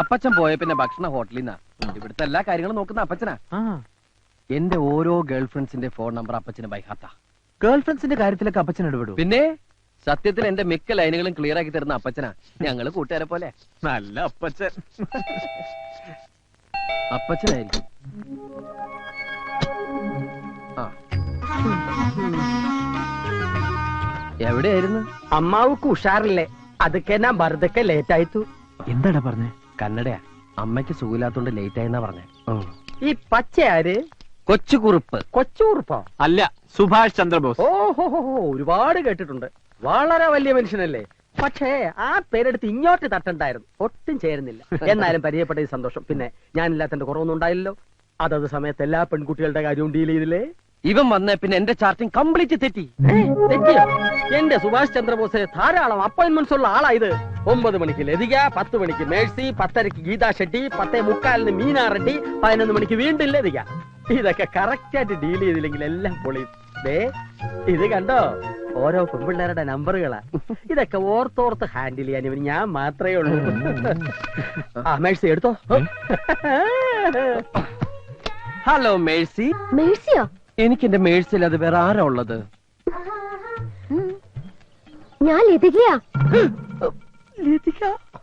അപ്പച്ചൻ പോയ പിന്നെ ഭക്ഷണ ഹോട്ടലിൽ നിന്നാ. ഇവിടുത്തെ എല്ലാ കാര്യങ്ങളും നോക്കുന്ന അപ്പച്ചനാ. എന്റെ ഓരോ ഗേൾ ഫ്രണ്ട്സിന്റെ ഫോൺ നമ്പർ അപ്പച്ചന് ബൈഹാത്താ. ഗേൾ ഫ്രണ്ട്സിന്റെ കാര്യത്തിലൊക്കെ അപ്പച്ചൻ ഇടപെടും. പിന്നെ സത്യത്തിൽ എന്റെ മിക്ക ലൈനുകളും ക്ലിയർ ആക്കി തരുന്ന അപ്പച്ചനാ. ഞങ്ങള് കൂട്ടുകാരെ പോലെ. നല്ല അപ്പച്ചൻ. അപ്പച്ചനായിരിക്കും. എവിടെയായിരുന്നു? അമ്മാവുക്ക് ഉഷാറില്ലേ? അതൊക്കെ ഞാൻ വെറുതെ ലേറ്റ് ആയിത്തു. എന്താടാ പറഞ്ഞേ? കന്നഡയാ. അമ്മയ്ക്ക് സുഖമില്ലാത്തോണ്ട് ലേറ്റ് ആയെന്നാ പറഞ്ഞേ. ഈ പച്ച ആര്? കൊച്ചുകുറുപ്പ്. കൊച്ചുകുറുപ്പോ? അല്ല, സുഭാഷ് ചന്ദ്രബോസ്. ഓഹോ, ഒരുപാട് കേട്ടിട്ടുണ്ട്. വളരെ വലിയ മനുഷ്യനല്ലേ. പക്ഷേ ആ പേരെടുത്ത് ഇങ്ങോട്ട് തട്ടണ്ടായിരുന്നു. ഒട്ടും ചേരുന്നില്ല. എന്നാലും പരിചയപ്പെട്ട സന്തോഷം. പിന്നെ ഞാനില്ലാത്തന്റെ കുറവൊന്നും ഉണ്ടായില്ലല്ലോ. അതത് സമയത്ത് എല്ലാ പെൺകുട്ടികളുടെ കാര്യവും ഡീൽ ചെയ്തില്ലേ? ഇവൻ വന്ന പിന്നെ എന്റെ ചാർട്ടിങ് കംപ്ലീറ്റ് തെറ്റി. തെറ്റിയോ? എന്റെ സുഭാഷ് ചന്ദ്രബോസ് ധാരാളം അപ്പോയിന്റ്മെന്റ്സ് ഉള്ള ആളായത്. 9 മണിക്ക് ലതിക, 10 മണിക്ക് മേഴ്സി, 10:30 ഗീതാ ഷെട്ടി, 10:45 മീനാ റെഡ്ഡി, 11 മണിക്ക് വീണ്ടും ലതിക. ഇതൊക്കെ കറക്റ്റ് ആയിട്ട് ഡീൽ ചെയ്തില്ലെങ്കിൽ എല്ലാം പൊളിയും. ഇത് കണ്ടോ, ഓരോ പെൺപിള്ളേരുടെ നമ്പറുകളാ. ഇതൊക്കെ ഓർത്തോർത്ത് ഹാൻഡിൽ ചെയ്യാൻ ഇവന് ഞാൻ മാത്രമേ ഉള്ളൂ. ആ മേഴ്സി എടുത്തോ. ഹലോ മേഴ്സി. മേഴ്സിയോ? എനിക്ക് എന്റെ മേഴ്സിൽ അത് വേറെ ആരാ ഉള്ളത്? ഞാൻ ലതികയാ.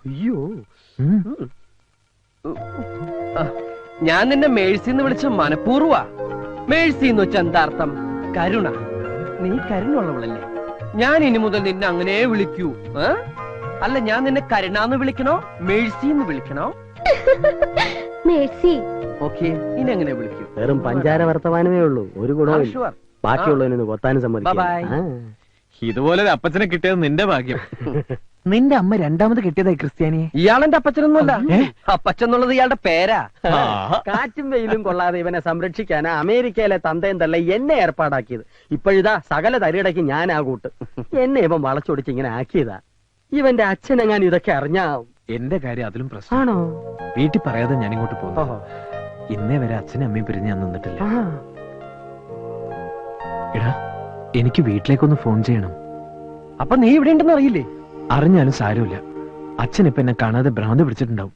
അയ്യോ, ഞാൻ നിന്നെ മേഴ്സി എന്ന് വിളിച്ച മനഃപൂർവ്വ. മേഴ്സി എന്ന് വെച്ച എന്താ അർത്ഥം? കരുണ. നീ കരുണുള്ളവളല്ലേ? ഞാൻ ഇനി മുതൽ നിന്നെ അങ്ങനെ വിളിക്കൂ. അല്ല, ഞാൻ നിന്നെ കരുണാന്ന് വിളിക്കണോ മേഴ്സി എന്ന് വിളിക്കണോ? മേഴ്സി. ഓക്കെ, ഇനി എങ്ങനെ വിളിക്കൂ? വെറും പഞ്ചാര വർത്തമാനമേ ഉള്ളൂ. ഒരു ഗുണവും ബാക്കിയുള്ളതിനൊന്ന് കൊത്താനും സമ്മതിക്കും. ഇതുപോലെ അപ്പച്ചനെ കിട്ടിയത് നിന്റെ ഭാഗ്യം. നിന്റെ അമ്മ രണ്ടാമത് കിട്ടിയതായി ക്രിസ്ത്യാനിയെ. ഇയാളെന്റെ അപ്പച്ചനൊന്നുമല്ല. അപ്പച്ചെന്നുള്ളത് ഇയാളുടെ പേരാ. കാറ്റും വെയിലും കൊള്ളാതെ ഇവനെ സംരക്ഷിക്കാനാ അമേരിക്കയിലെ തന്തയും തള്ള എന്നെ ഏർപ്പാടാക്കിയത്. ഇപ്പോഴിതാ സകല തരികിടയ്ക്ക് ഞാൻ ആ കൂട്ട്. എന്നെ ഇവൻ വളച്ചൊടിച്ച് ഇങ്ങനെ ആക്കിയതാ. ഇവന്റെ അച്ഛനെങ്ങാൻ ഇതൊക്കെ അറിഞ്ഞാ. എന്റെ കാര്യം അതിലും പ്രശ്നം. ആണോ? വീട്ടിൽ പറയാതെ ഞാൻ ഇങ്ങോട്ട് പോകുന്നു. ഇന്നേ വരെ അച്ഛനും അമ്മയും പിരിഞ്ഞ് ഞാൻ നിന്നിട്ടില്ല. എടാ, എനിക്ക് വീട്ടിലേക്കൊന്ന് ഫോൺ ചെയ്യണം. അപ്പൊ നീ ഇവിടെ ഉണ്ടെന്ന് അറിയില്ലേ? അറിഞ്ഞാലും സാരമില്ല. അച്ഛൻ ഇപ്പൊ എന്നെ കാണാതെ ഭ്രാന്ത് പിടിച്ചിട്ടുണ്ടാവും.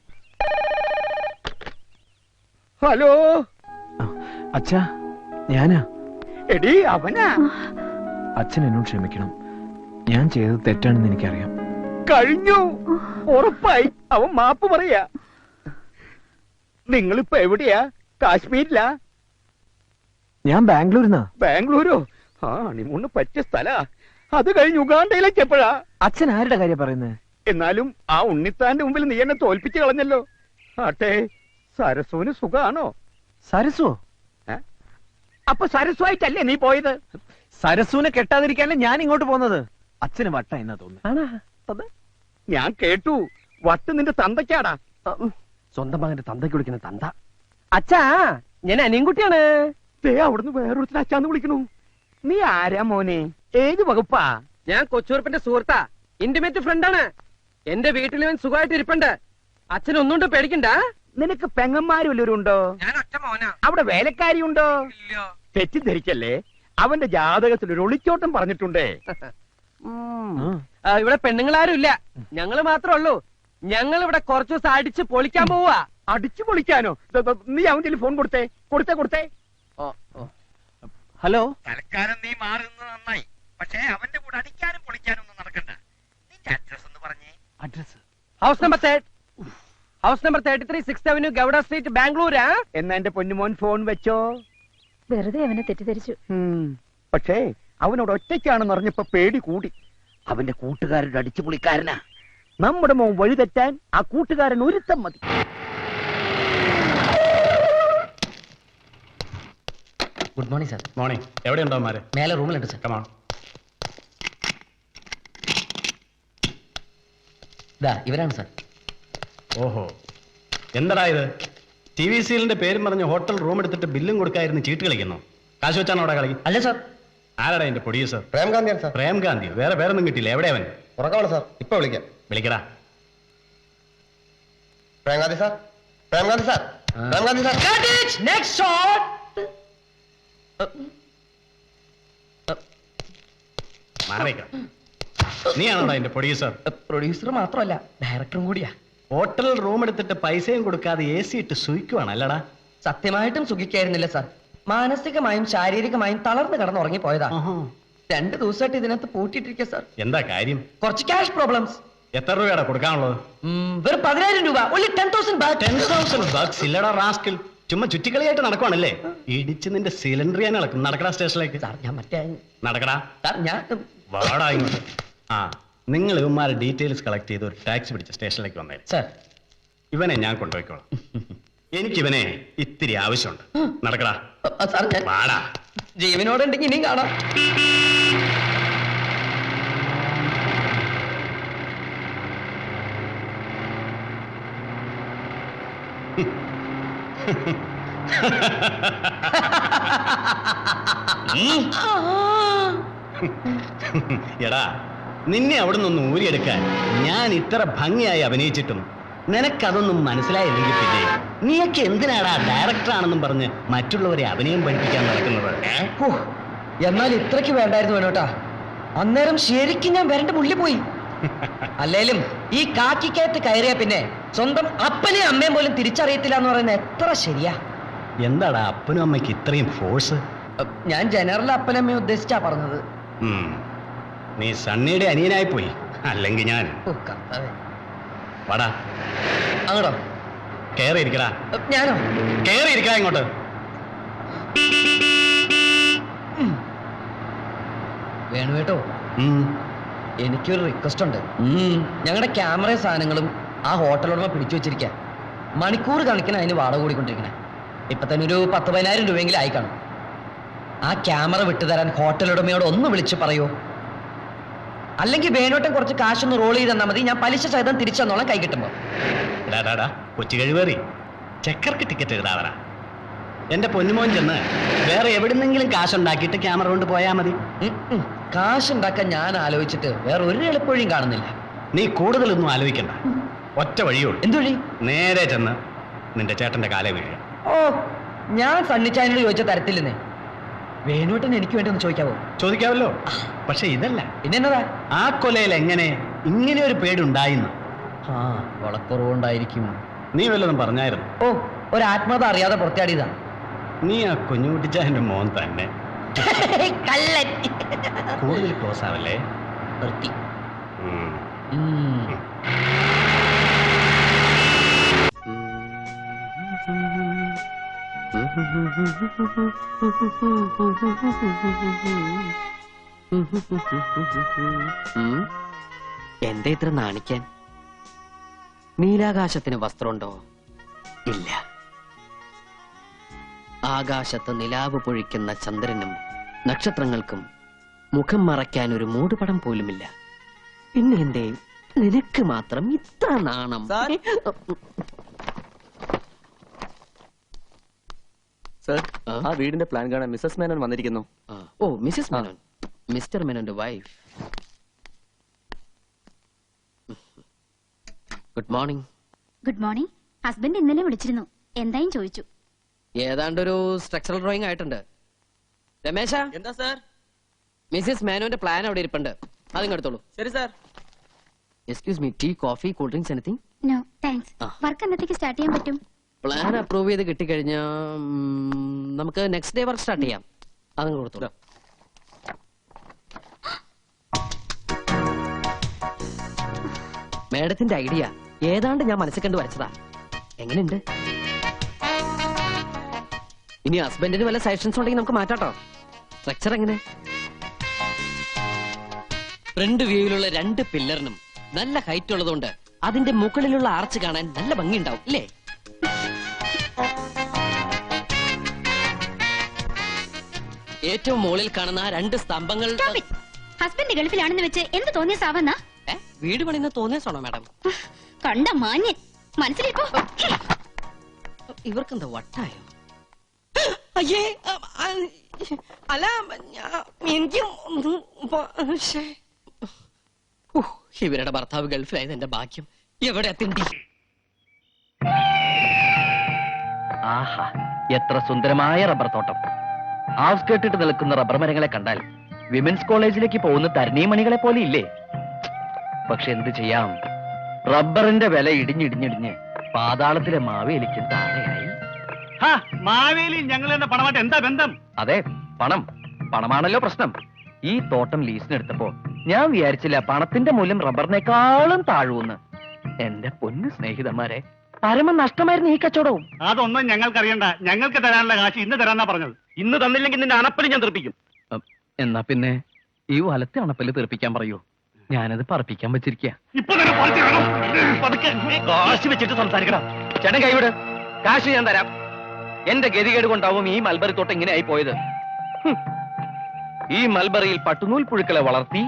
ഹലോ അച്ഛാ, ഞാനാ. എടി അവനാ. അച്ഛൻ എന്നോട് ക്ഷമിക്കണം. ഞാൻ ചെയ്തത് തെറ്റാണെന്ന് എനിക്കറിയാം. കഴിഞ്ഞു, ഉറപ്പായി. അവൻ മാപ്പ് പറയാ. നിങ്ങളിപ്പോ എവിടെയാ? കാശ്മീരിലാ? ഞാൻ ബാംഗ്ലൂരിന്നാ. ബാംഗ്ലൂരോ? ആ, ഹണിമൂണിന് പറ്റിയ സ്ഥലാ. അത് കഴിഞ്ഞ് ഉഗാണ്ടയിലേക്ക് എപ്പോഴാ? അച്ഛൻ ആരുടെ കാര്യം പറയുന്നത്? എന്നാലും ആ ഉണ്ണിത്താന്റെ മുമ്പിൽ നീ എന്നെ തോൽപ്പിച്ചു കളഞ്ഞല്ലോ. ആട്ടെ, സരസുവിന് സുഖാണോ? സരസോ? അപ്പൊ സരസുവായിട്ടല്ലേ നീ പോയത്? സരസുവിനെ കെട്ടാതിരിക്കാനല്ലേ ഞാൻ ഇങ്ങോട്ട് പോകുന്നത്. അച്ഛന് വട്ട എന്നാ തോന്നുന്നു. ഞാൻ കേട്ടു. വട്ട് നിന്റെ തന്തയ്ക്കാടാ. സ്വന്തം മകന്റെ തന്തയ്ക്ക് വിളിക്കുന്ന തന്ത. അച്ഛാ, ഞാൻ അനിയൻകുട്ടിയാണ്. അവിടുന്ന് വേറൊരുത്തിന് അച്ഛാന്ന് വിളിക്കണു. നീ ആരാ മോനെ? ഏത് വകുപ്പാ? ഞാൻ കൊച്ചുറുപ്പിന്റെ സുഹൃത്താ, ഇന്റിമേറ്റ് ഫ്രണ്ടാണ്. എന്റെ വീട്ടിൽ ഇവൻ സുഖമായിട്ട് ഇരിപ്പുണ്ട്. അച്ഛൻ ഒന്നുകൊണ്ട് പേടിക്കണ്ട. നിനക്ക് പെങ്ങന്മാരും വല്ലവരും ഉണ്ടോ? ഞാൻ ഒറ്റ മോനാ. അവിടെ വേലക്കാരി ഉണ്ടോ? തെറ്റിദ്ധരിക്കല്ലേ. അവന്റെ ജാതകത്തിൽ ഒരു ഒളിച്ചോട്ടം പറഞ്ഞിട്ടുണ്ടേ. ഇവിടെ പെണ്ണുങ്ങളാരും ഇല്ല, ഞങ്ങള് മാത്രമേ ഉള്ളൂ. ഞങ്ങൾ ഇവിടെ കുറച്ചു ദിവസം അടിച്ച് പൊളിക്കാൻ പോവാ. അടിച്ചു പൊളിക്കാനോ? നീ അവന്റെ ഫോൺ കൊടുത്തേ. കൊടുത്തേ. ഹലോ. തൽക്കാലം നീ മാറുന്നത് നന്നായി. പക്ഷേ അവന്റെ കൂടെ അടിക്കാനും പൊളിക്കാനും ഒന്നും നടക്കണ്ട. നിന്റെ അഡ്രസ് ഒന്ന് പറഞ്ഞേ. Address house number 33 6th Avenue, Gowda street, ബാംഗ്ലൂരാ. എന്നാ എന്റെ പൊന്നുമോൻ ഫോൺ വെച്ചോ. വെറുതെ അവനെ തെറ്റിദ്ധരിച്ചു. പക്ഷേ അവനോട് ഒറ്റയ്ക്കാണെന്ന് അറിഞ്ഞപ്പോ പേടി കൂടി. അവന്റെ കൂട്ടുകാരുടെ അടിച്ചു പൊളിക്കാരനാ. നമ്മുടെ മോൻ വഴിതെറ്റാൻ ആ കൂട്ടുകാരൻ ഒരുത്തം മതി. Good morning sir. മോർണിംഗ്. എവിടെ ഉണ്ടോമാര്? മേലെ റൂമിലുണ്ട് സാർ. കമാ. ഇവരാണ് സാർ. ഓഹോ, എന്താടാ ഇത്? TV സീലിന്റെ പേരും പറഞ്ഞ് ഹോട്ടൽ റൂം എടുത്തിട്ട് ബില്ലും കൊടുക്കായിരുന്നു ചീട്ട് കളിക്കുന്നു. കാശ് വെച്ചാണോ അവിടെ കളി? അല്ല സാർ. ആരാടാ എന്റെ പ്രൊഡ്യൂസർ? പ്രേംകാന്തിയാണ് സാർ. പ്രേംകാന്തി? വേറൊന്നും കിട്ടിയില്ല. എവിടെ അവൻ? ഉറക്കമാണ് സാർ. ഇപ്പൊ വിളിക്കാം. വിളിക്കടാ. പ്രേംകാന്തി സാർ. Next shot. മാറിക്ക. നീയാണോടാ എന്റെ പ്രൊഡ്യൂസർ? പ്രൊഡ്യൂസർ മാത്രമല്ല, ഡയറക്ടറും കൂടിയാ. ഹോട്ടലിൽ റൂം എടുത്തിട്ട് പൈസയും കൊടുക്കാതെ AC ഇട്ട് സുഖിക്കുവാണ് അല്ലടാ? സത്യമായിട്ടും സുഖിക്കായിരുന്നില്ല സാർ. മാനസികമായും ശാരീരികമായും തളർന്നു കിടന്ന് ഉറങ്ങിപ്പോയതാ. 2 ദിവസമായിട്ട് ഇതിനകത്ത് പൂട്ടിയിട്ടിരിക്കുക സാർ. എന്താ കാര്യം? കുറച്ച് ക്യാഷ് പ്രോബ്ലംസ്. എത്ര രൂപയുടെ കൊടുക്കാനുള്ളത്? വെറും 10,000 രൂപ. only 10,000 baht. 10,000 bucks ഇല്ലടാ റാസ്കിൽ. ചുമ്മാ ചുറ്റിക്കളിയായിട്ട് നടക്കുവാണല്ലേ? ഇടിച്ച് നിന്റെ സിലിണ്ടർ ഞാൻ ഇളക്കും. നടക്കടാ സ്റ്റേഷനിലേക്ക്. സാർ ഞാൻ മറ്റേ നടക്കടാ. സാർ ഞാൻ വാടാ ഇങ്ങോട്ട്. ആ, നിങ്ങൾ ഇവന്മാരെ ഡീറ്റെയിൽസ് കളക്ട് ചെയ്ത് ഒരു ടാക്സി പിടിച്ച് സ്റ്റേഷനിലേക്ക് വന്നേ. സാർ ഇവനെ ഞാൻ കൊണ്ടുപോയിക്കോളാം. എനിക്കിവനെ ഇത്തിരി ആവശ്യമുണ്ട്. നടക്കടാ. സാർ ഞാൻ വാടാ. ജീവനോടുണ്ടെങ്കിൽ ഇനിയും കാണാം. എടാ, നിന്നെ അവിടെ നിന്ന് ഊരിയെടുക്കാൻ ഞാൻ ഇത്ര ഭംഗിയായി അഭിനയിച്ചിട്ടും നിനക്കതൊന്നും മനസ്സിലായില്ലെങ്കിൽ പിന്നെ നീയൊക്കെ എന്തിനാടാ ഡയറക്ടറാണെന്നും പറഞ്ഞ് മറ്റുള്ളവരെ അഭിനയം പഠിപ്പിക്കാൻ നടക്കുന്നത്? ഹോ, എന്നാൽ ഇത്രയ്ക്ക് വേണ്ടായിരുന്നു വേണോട്ടാ. അന്നേരം ശരിക്കും ഞാൻ വരണ്ട മുള്ളി പോയി. അല്ലേലും ഈ കാക്കിക്കകത്ത് കയറിയ പിന്നെ സ്വന്തം അപ്പനെയും അമ്മയും പോലും തിരിച്ചറിയത്തില്ല എന്ന് പറയുന്നത് എത്ര ശരിയാ. എന്താടാ അപ്പനും അമ്മയ്ക്ക് ഇത്രയും ഫോഴ്സ്? ഞാൻ ജനറൽ അപ്പനമ്മയെ ഉദ്ദേശിച്ചാ പറഞ്ഞത്. നീ സണ്ണിയുടെ അനിയനായി പോയി. അല്ലെങ്കിൽ ഞാൻ ഓ, കർത്താവേ. വാടാ. അങ്ങോട്ടോ? കേറി ഇരിക്കടാ. ഞാനോ? കേറി ഇരിക്കടാ ഇങ്ങോട്ട്. വേണു കേട്ടോ, എനിക്കൊരു റിക്വസ്റ്റ് ഉണ്ട്. ഞങ്ങളുടെ ക്യാമറയും സാധനങ്ങളും ആ ഹോട്ടൽ ഉടമ പിടിച്ചു വെച്ചിരിക്കുക. മണിക്കൂർ കണക്കിന് അതിന് വാടക കൂടിക്കൊണ്ടിരിക്കണേ. ഇപ്പൊ തന്നെ ഒരു 10,000-10,000 രൂപയെങ്കിലും ആയി കാണും. ആ ക്യാമറ വിട്ടുതരാൻ ഹോട്ടൽ ഉടമയോട് ഒന്ന് വിളിച്ചു പറയൂ. അല്ലെങ്കിൽ വേണോട്ടം കുറച്ച് കാശൊന്ന് റോൾ ചെയ്ത് തന്നാൽ മതി. ഞാൻ പലിശ സഹിതം തിരിച്ചു തന്നോളാം കൈ കിട്ടുമ്പോ. കൊച്ചു കഴിവേറി ചെക്കർക്ക് ടിക്കറ്റ് എഴുതാവറ. എന്റെ പൊന്നുമോൻ ചെന്ന് വേറെ എവിടുന്നെങ്കിലും കാശുണ്ടാക്കിയിട്ട് ക്യാമറ കൊണ്ട് പോയാൽ മതി. കാശുണ്ടാക്കാൻ ഞാൻ ആലോചിച്ചിട്ട് വേറെ ഒരു എളുപ്പവഴിയും കാണുന്നില്ല. നീ കൂടുതലൊന്നും ആലോചിക്കണ്ട. ഒറ്റ വഴിയുള്ളൂ. എന്ത് വഴി? നേരെ ചെന്ന് നിന്റെ ചേട്ടന്റെ കാലേ വീഴുക. ഓ, ഞാൻ സണ്ണിച്ചായനോട് ചോദിച്ച തരത്തില്ലെന്നേ. വേണോട്ടൻ എനിക്ക് വേണ്ടി ഒന്ന് ചോദിക്കാവോ? ചോദിക്കാവല്ലോ. പക്ഷെ ഇതല്ല. പിന്നെന്നതാ? ആ കൊലയിൽ എങ്ങനെ ഇങ്ങനെ ഒരു പേടുണ്ടായിന്ന്? ആ, വളക്കുറവുണ്ടായിരിക്കും. നീ വല്ലതും പറഞ്ഞായിരുന്നു? ഓ, ഒരു ആത്മകഥ അറിയാതെ പുറത്താടിയതാ. നീ ആ കുഞ്ഞുകുട്ടിച്ചാന്റെ മോൻ തന്നെ. കള്ളൻ. കൂടുതൽ ക്ലോസ് ആവല്ലേ? നിർത്തി. എന്താ ഇത്ര നാണിക്കാൻ? നീലാകാശത്തിന് വസ്ത്രമുണ്ടോ? ഇല്ല. ആകാശത്ത് നിലാവ് പൊഴിക്കുന്ന ചന്ദ്രനും നക്ഷത്രങ്ങൾക്കും മുഖം മറയ്ക്കാൻ ഒരു മൂടുപടം പോലുമില്ല. പിന്നെ എന്തേ നിനക്ക് മാത്രം ഇത്ര നാണം? സർ, ആ വീടിന്റെ പ്ലാൻ കാണാൻ മിസ്സസ് മേനോൻ വന്നിരിക്കുന്നു. ഓ, മിസസ് മേനോൻ. മിസ്റ്റർ മേനോന്റെ wife. Good morning. Good morning. Husband ഇന്നലെ വിളിച്ചിരുന്നു. എന്തായും ചോദിച്ചു. ഏതാണ്ടൊരു സ്ട്രക്ചറൽ ഡ്രോയിങ് ആയിട്ടുണ്ട്. രമേശ, എന്താ സാർ? മിസസ് മേനോന്റെ പ്ലാൻ അവിടെ ഇരിപ്പുണ്ട്. അതും എടുത്തോളൂ. ശരി sir. Excuse me, tea, coffee, cool drinks, anything? No thanks. Work എന്നത്തേക്ക് സ്റ്റാർട്ട് ചെയ്യാൻ പറ്റും? പ്ലാൻ അപ്രൂവ് ചെയ്ത് കിട്ടിക്കഴിഞ്ഞാ നമുക്ക് നെക്സ്റ്റ് ഡേ വർക്ക് സ്റ്റാർട്ട് ചെയ്യാം. അതും കൊടുത്തോളൂ. മേഡത്തിന്റെ ഐഡിയ ഏതാണ്ട് ഞാൻ മനസ്സിൽ കണ്ട് വരച്ചതാ. എങ്ങനെയുണ്ട്? ഇനി ഹസ്ബൻഡിന് വല്ല സജഷൻസ് ഉണ്ടെങ്കിൽ നമുക്ക് മാറ്റാട്ടോ. സ്ട്രക്ചർ എങ്ങനെ? ഫ്രണ്ട് വ്യൂയിലുള്ള 2 പില്ലറിനും നല്ല ഹൈറ്റ് ഉള്ളതുകൊണ്ട് അതിന്റെ മുകളിലുള്ള ആർച്ച് കാണാൻ നല്ല ഭംഗിയുണ്ടാവും, ഇല്ലേ? ഏറ്റവും മുകളിൽ കാണുന്ന 2 സ്തംഭങ്ങൾ. ഹസ്ബൻഡ് ഗൾഫിലാണെന്ന് വെച്ച് എന്ത് തോന്നിയ സാവന്ന? വീട് പണിന്ന് തോന്നിയാണോ മാഡം? കണ്ട മാന്യൻ. മനസ്സിലിപ്പോ ഇവർക്കെന്താ വട്ടായോ? അയ്യേ, അല്ല എനിക്ക് ഇവരുടെ ഭർത്താവ് ഗൾഫിലായത് എന്റെ ഭാഗ്യം. എവിടെ തിണ്ടി? ആഹാ, എത്ര സുന്ദരമായ റബ്ബർ തോട്ടം. ഔട്ട്സ്കേർട്ടിട്ട് നിൽക്കുന്ന റബ്ബർ മരങ്ങളെ കണ്ടാൽ വിമൻസ് കോളേജിലേക്ക് പോകുന്ന തരണീമണികളെ പോലെ ഇല്ലേ? പക്ഷെ എന്ത് ചെയ്യാം, റബ്ബറിന്റെ വില ഇടിഞ്ഞിടിഞ്ഞിടിഞ്ഞ് പാതാളത്തിലെ മാവേലിക്കും താഴെയായി. മാവേലി ഞങ്ങൾ തന്നെ പണമായിട്ട് എന്താ ബന്ധം? അതെ, പണമാണല്ലോ പ്രശ്നം. ഈ തോട്ടം ലീസിനെടുത്തപ്പോ ഞാൻ വിചാരിച്ചില്ല പണത്തിന്റെ മൂല്യം റബ്ബറിനേക്കാളും താഴുവെന്ന്. എന്റെ പൊന്നു സ്നേഹിതന്മാരെ, പരമ നഷ്ടമായിരുന്നു ഈ കച്ചവടവും. അതൊന്നും ഞങ്ങൾക്കറിയണ്ട. ഞങ്ങൾക്ക് തരാനുള്ള കാശ് ഇന്ന് തരാന്നാ പറഞ്ഞത്. ഇന്ന് തന്നില്ലെങ്കിൽ നിന്റെ അണപ്പല് ഞാൻ തെറിപ്പിക്കും. എന്നാ പിന്നെ ഈ വലത്തെ അണപ്പല് തെറിപ്പിക്കാൻ പറയൂ. ഞാനത് പറപ്പിക്കാൻ വെച്ചിരിക്കുക. കാശ് വെച്ചിട്ട് സംസാരിക്കണം. ചേട്ടൻ കൈവിട്, കാശ് ഞാൻ തരാം. എന്റെ ഗതികേട് കൊണ്ടാവും ഈ മൽബറി തോട്ടം ഇങ്ങനെ ആയി പോയത്. ഈ മൽബറിയിൽ പട്ടുനൂൽ പുഴുക്കളെ വളർത്തി